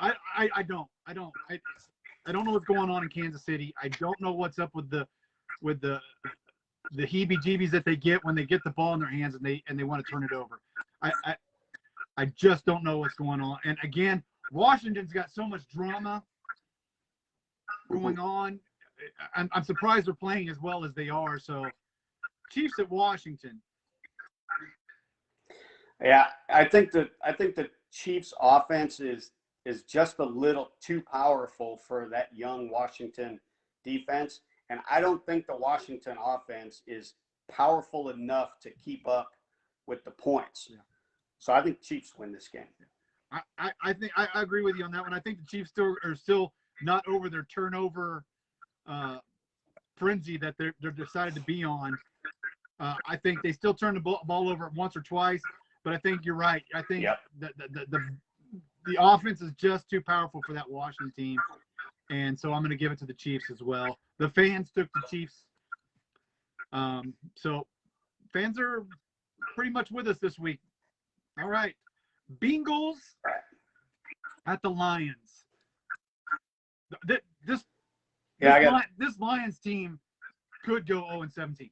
I don't know what's going on in Kansas City. I don't know what's up with the heebie-jeebies that they get when they get the ball in their hands and they want to turn it over. I just don't know what's going on. And again, Washington's got so much drama going on. I'm surprised they're playing as well as they are. So, Chiefs at Washington. Yeah, I think the Chiefs' offense is just a little too powerful for that young Washington defense, and I don't think the Washington offense is powerful enough to keep up with the points. Yeah. So I think Chiefs win this game. I think I agree with you on that one. I think the Chiefs are still not over their turnover frenzy that they're decided to be on. I think they still turn the ball over once or twice, but I think you're right. I think the offense is just too powerful for that Washington team, and so I'm going to give it to the Chiefs as well. The fans took the Chiefs, so fans are pretty much with us this week. All right, Bengals at the Lions. This Lions team could go 0-17.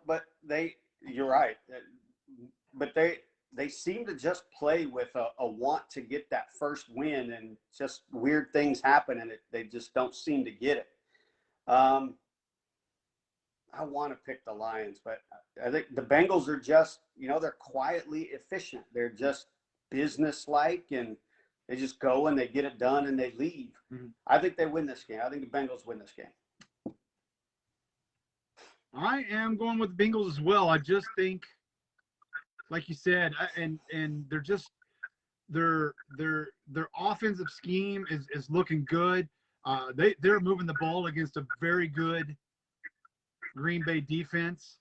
But you're right. But they seem to just play with a want to get that first win, and just weird things happen, and they just don't seem to get it. I want to pick the Lions, but I think the Bengals are just, they're quietly efficient. They're just business-like, and they just go and they get it done and they leave. Mm-hmm. I think they win this game. I think the Bengals win this game. I am going with the Bengals as well. I just think, like you said, and they're just their offensive scheme is looking good. They're moving the ball against a very good Green Bay defense.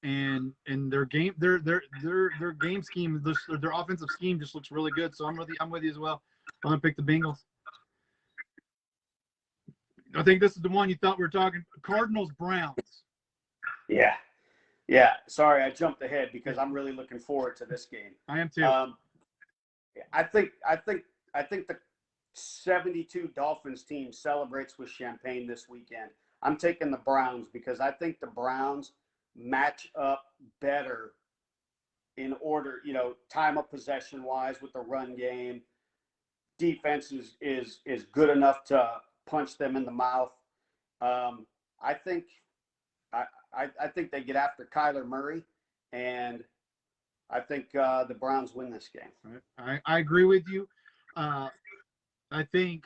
And their game game scheme, their offensive scheme just looks really good. So I'm with you as well. I'm gonna pick the Bengals. I think this is the one you thought we were talking. Cardinals Browns. Yeah. Sorry, I jumped ahead because I'm really looking forward to this game. I am too. I think the 72 Dolphins team celebrates with champagne this weekend. I'm taking the Browns because I think the Browns match up better in order, time of possession wise with the run game. Defense is good enough to punch them in the mouth. I think they get after Kyler Murray, and I think the Browns win this game. I agree with you. I think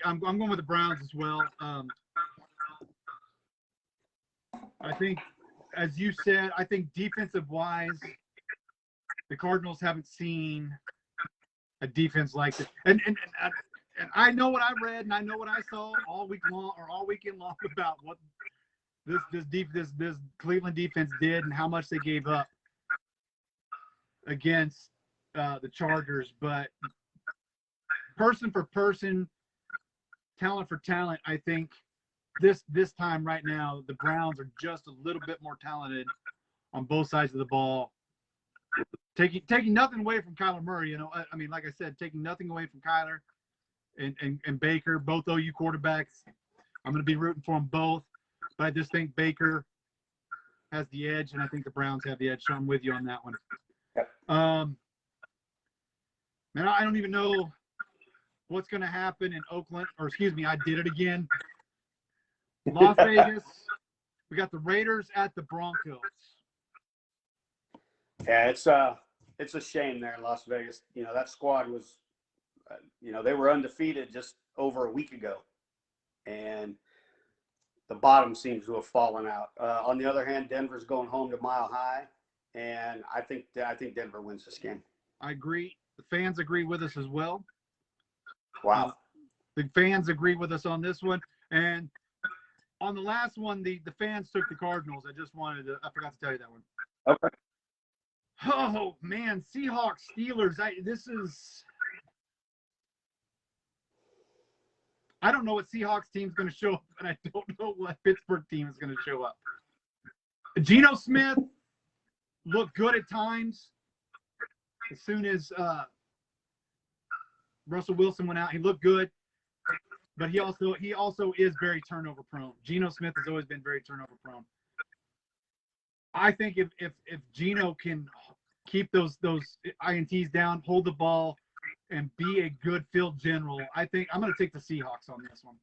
I'm going with the Browns as well. I think, as you said, I think defensive wise, the Cardinals haven't seen a defense like it. And I know what I read and I know what I saw all weekend long about what this Cleveland defense did and how much they gave up against the Chargers. But person for person, talent for talent, I think this time right now, the Browns are just a little bit more talented on both sides of the ball. Taking nothing away from Kyler Murray, I mean, like I said, taking nothing away from Kyler and Baker, both OU quarterbacks. I'm going to be rooting for them both, but I just think Baker has the edge, and I think the Browns have the edge. So I'm with you on that one. Man, I don't even know what's going to happen in Oakland, or excuse me, I did it again. Las Vegas. We got the Raiders at the Broncos. Yeah, it's a shame there in Las Vegas. That squad was, they were undefeated just over a week ago, and the bottom seems to have fallen out. On the other hand, Denver's going home to Mile High, and I think Denver wins this game. I agree. The fans agree with us as well. Wow. The fans agree with us on this one. And on the last one, the fans took the Cardinals. I forgot to tell you that one. Okay. Oh, man, Seahawks, Steelers. I don't know what Seahawks team's going to show up, and I don't know what Pittsburgh team is going to show up. Geno Smith looked good at times. As soon as Russell Wilson went out, he looked good. But he also is very turnover prone. Geno Smith has always been very turnover prone. I think if Geno can keep those INTs down, hold the ball, and be a good field general, I think I'm going to take the Seahawks on this one.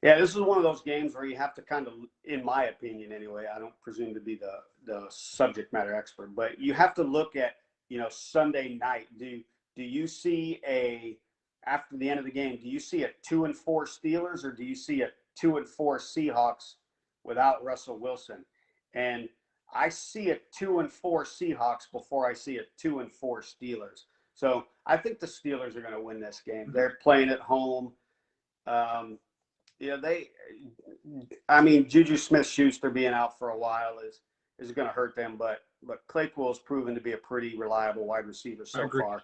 Yeah, this is one of those games where you have to kind of, in my opinion anyway, I don't presume to be the subject matter expert, but you have to look at, Sunday night. Do you see after the end of the game, do you see a 2-4 Steelers, or do you see a 2-4 Seahawks without Russell Wilson? And I see a 2-4 Seahawks before I see a 2-4 Steelers. So I think the Steelers are going to win this game. They're playing at home. Juju Smith-Schuster being out for a while is going to hurt them, but Claypool has proven to be a pretty reliable wide receiver so far.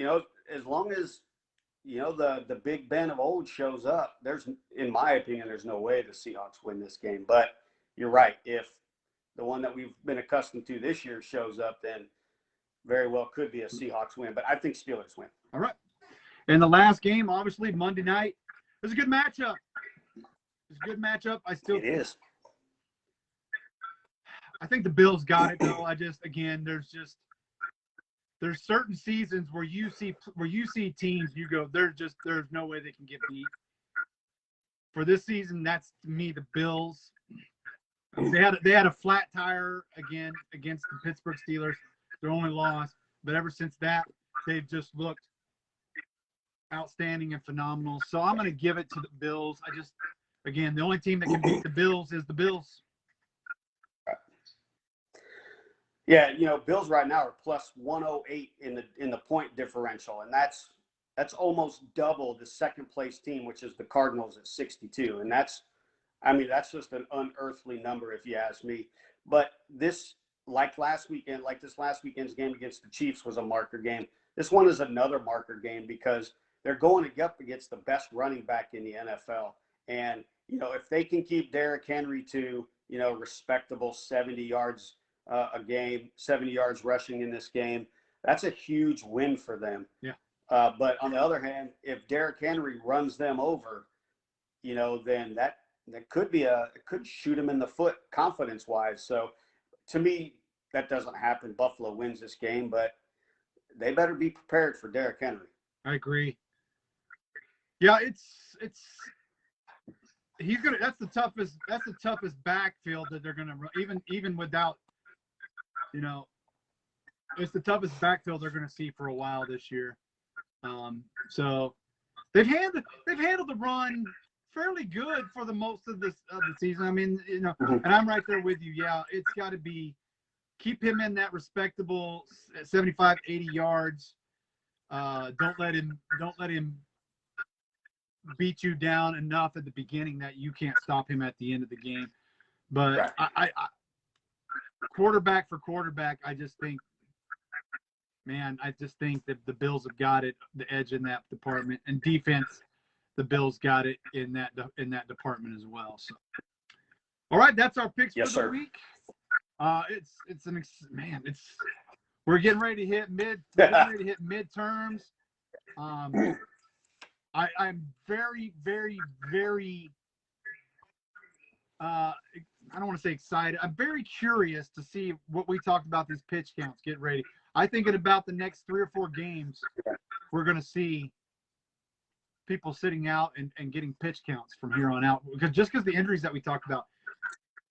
As long as the Big Ben of old shows up, in my opinion, there's no way the Seahawks win this game. But you're right. If the one that we've been accustomed to this year shows up, then very well could be a Seahawks win. But I think Steelers win. All right. And the last game, obviously, Monday night. It was a good matchup. It is. I think the Bills got it, though. There's certain seasons where you see teams, you go, there's no way they can get beat. For this season, that's, to me, the Bills. They had a flat tire again against the Pittsburgh Steelers, their only loss. But ever since that, they've just looked outstanding and phenomenal. So I'm going to give it to the Bills. The only team that can beat the Bills is the Bills. Yeah, Bills right now are plus 108 in the point differential, and that's almost double the second place team, which is the Cardinals at 62. And that's just an unearthly number if you ask me. But this last weekend's game against the Chiefs was a marker game. This one is another marker game because they're going up against the best running back in the NFL. And, if they can keep Derrick Henry to, respectable 70 yards a game, 70 yards rushing in this game, that's a huge win for them. Yeah. But on the other hand, if Derrick Henry runs them over, then that could shoot him in the foot confidence-wise. So to me, that doesn't happen. Buffalo wins this game, but they better be prepared for Derrick Henry. I agree. Yeah, that's the toughest backfield that they're gonna run, even without, it's the toughest backfield they're gonna see for a while this year. So they've handled the run fairly good for the most of the season. And I'm right there with you. Yeah, it's got to be keep him in that respectable 75, 80 yards. Don't let him beat you down enough at the beginning that you can't stop him at the end of the game. But right. I quarterback for quarterback, I just think that the Bills have got it, the edge in that department, and defense, the Bills got it in that department as well. So, all right, that's our picks for the week. We're getting ready to hit midterms. I'm very, very, very, I don't want to say excited. I'm very curious to see what we talked about, these pitch counts. Get ready. I think in about the next 3 or 4 games, we're going to see people sitting out and getting pitch counts from here on out, because the injuries that we talked about.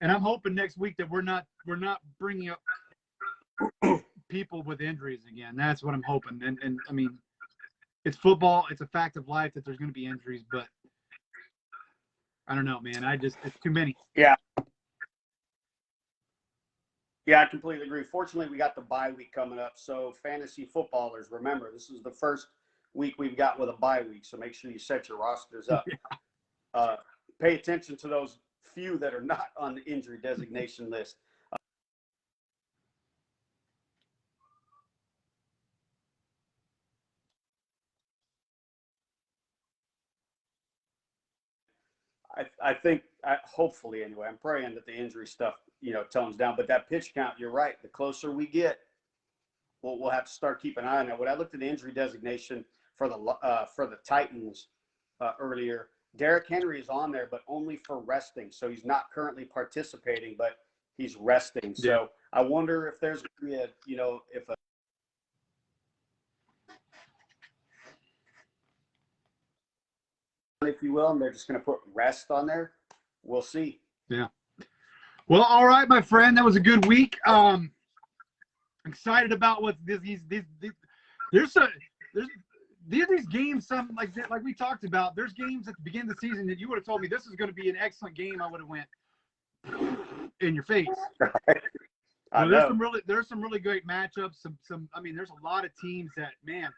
And I'm hoping next week that we're not bringing up people with injuries again. That's what I'm hoping. And I mean, it's football. It's a fact of life that there's going to be injuries, but I don't know, man. It's too many. Yeah. Yeah, I completely agree. Fortunately, we got the bye week coming up. So fantasy footballers, remember, this is the first week we've got with a bye week. So make sure you set your rosters up. Pay attention to those few that are not on the injury designation list. I think, hopefully anyway, I'm praying that the injury stuff, tones down. But that pitch count, you're right. The closer we get, we'll have to start keeping an eye on that. When I looked at the injury designation for the Titans earlier, Derrick Henry is on there, but only for resting. So he's not currently participating, but he's resting. So Yeah. I wonder if there's going to be if you will, and they're just going to put rest on there. We'll see. Yeah. Well, all right, my friend. That was a good week. Excited about what these games, some like we talked about. There's games at the beginning of the season that you would have told me this is going to be an excellent game. I would have went in your face. There's some really great matchups. There's a lot of teams that, man,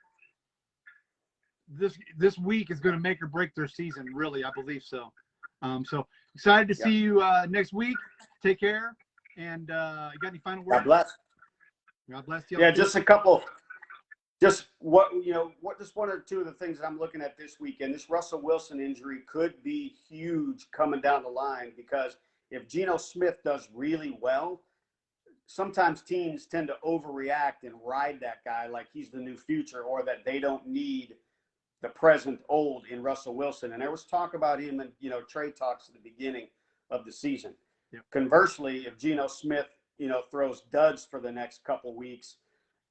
this week is going to make or break their season. Really, I believe so. So excited to see you next week. Take care. And you got any final words? God bless. God bless you. Yeah, just a couple. Just one or two of the things that I'm looking at this weekend. This Russell Wilson injury could be huge coming down the line, because if Geno Smith does really well, sometimes teams tend to overreact and ride that guy like he's the new future, or that they don't need the present old in Russell Wilson. And there was talk about him and, trade talks at the beginning of the season. Yep. Conversely, if Geno Smith, throws duds for the next couple weeks,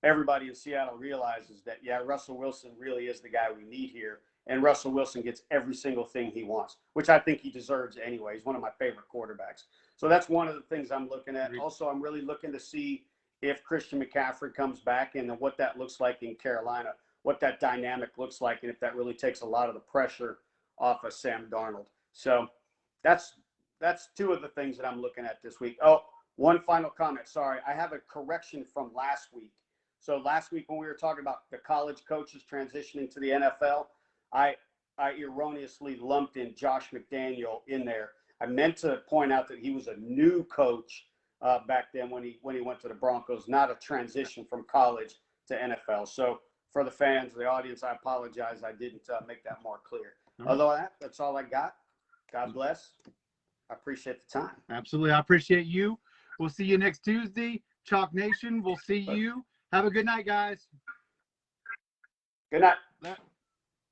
everybody in Seattle realizes that, Russell Wilson really is the guy we need here. And Russell Wilson gets every single thing he wants, which I think he deserves anyway. He's one of my favorite quarterbacks. So that's one of the things I'm looking at. Also, I'm really looking to see if Christian McCaffrey comes back and what that looks like in Carolina, what that dynamic looks like, and if that really takes a lot of the pressure off of Sam Darnold. So that's two of the things that I'm looking at this week. Oh, one final comment. Sorry, I have a correction from last week. So last week when we were talking about the college coaches transitioning to the NFL, I erroneously lumped in Josh McDaniel in there. I meant to point out that he was a new coach back then when he went to the Broncos, not a transition from college to NFL. So for the fans, the audience, I apologize. I didn't make that more clear. Other than that, that's all I got. God bless. I appreciate the time. Absolutely. I appreciate you. We'll see you next Tuesday. Chalk Nation, we'll see you. Have a good night, guys. Good night.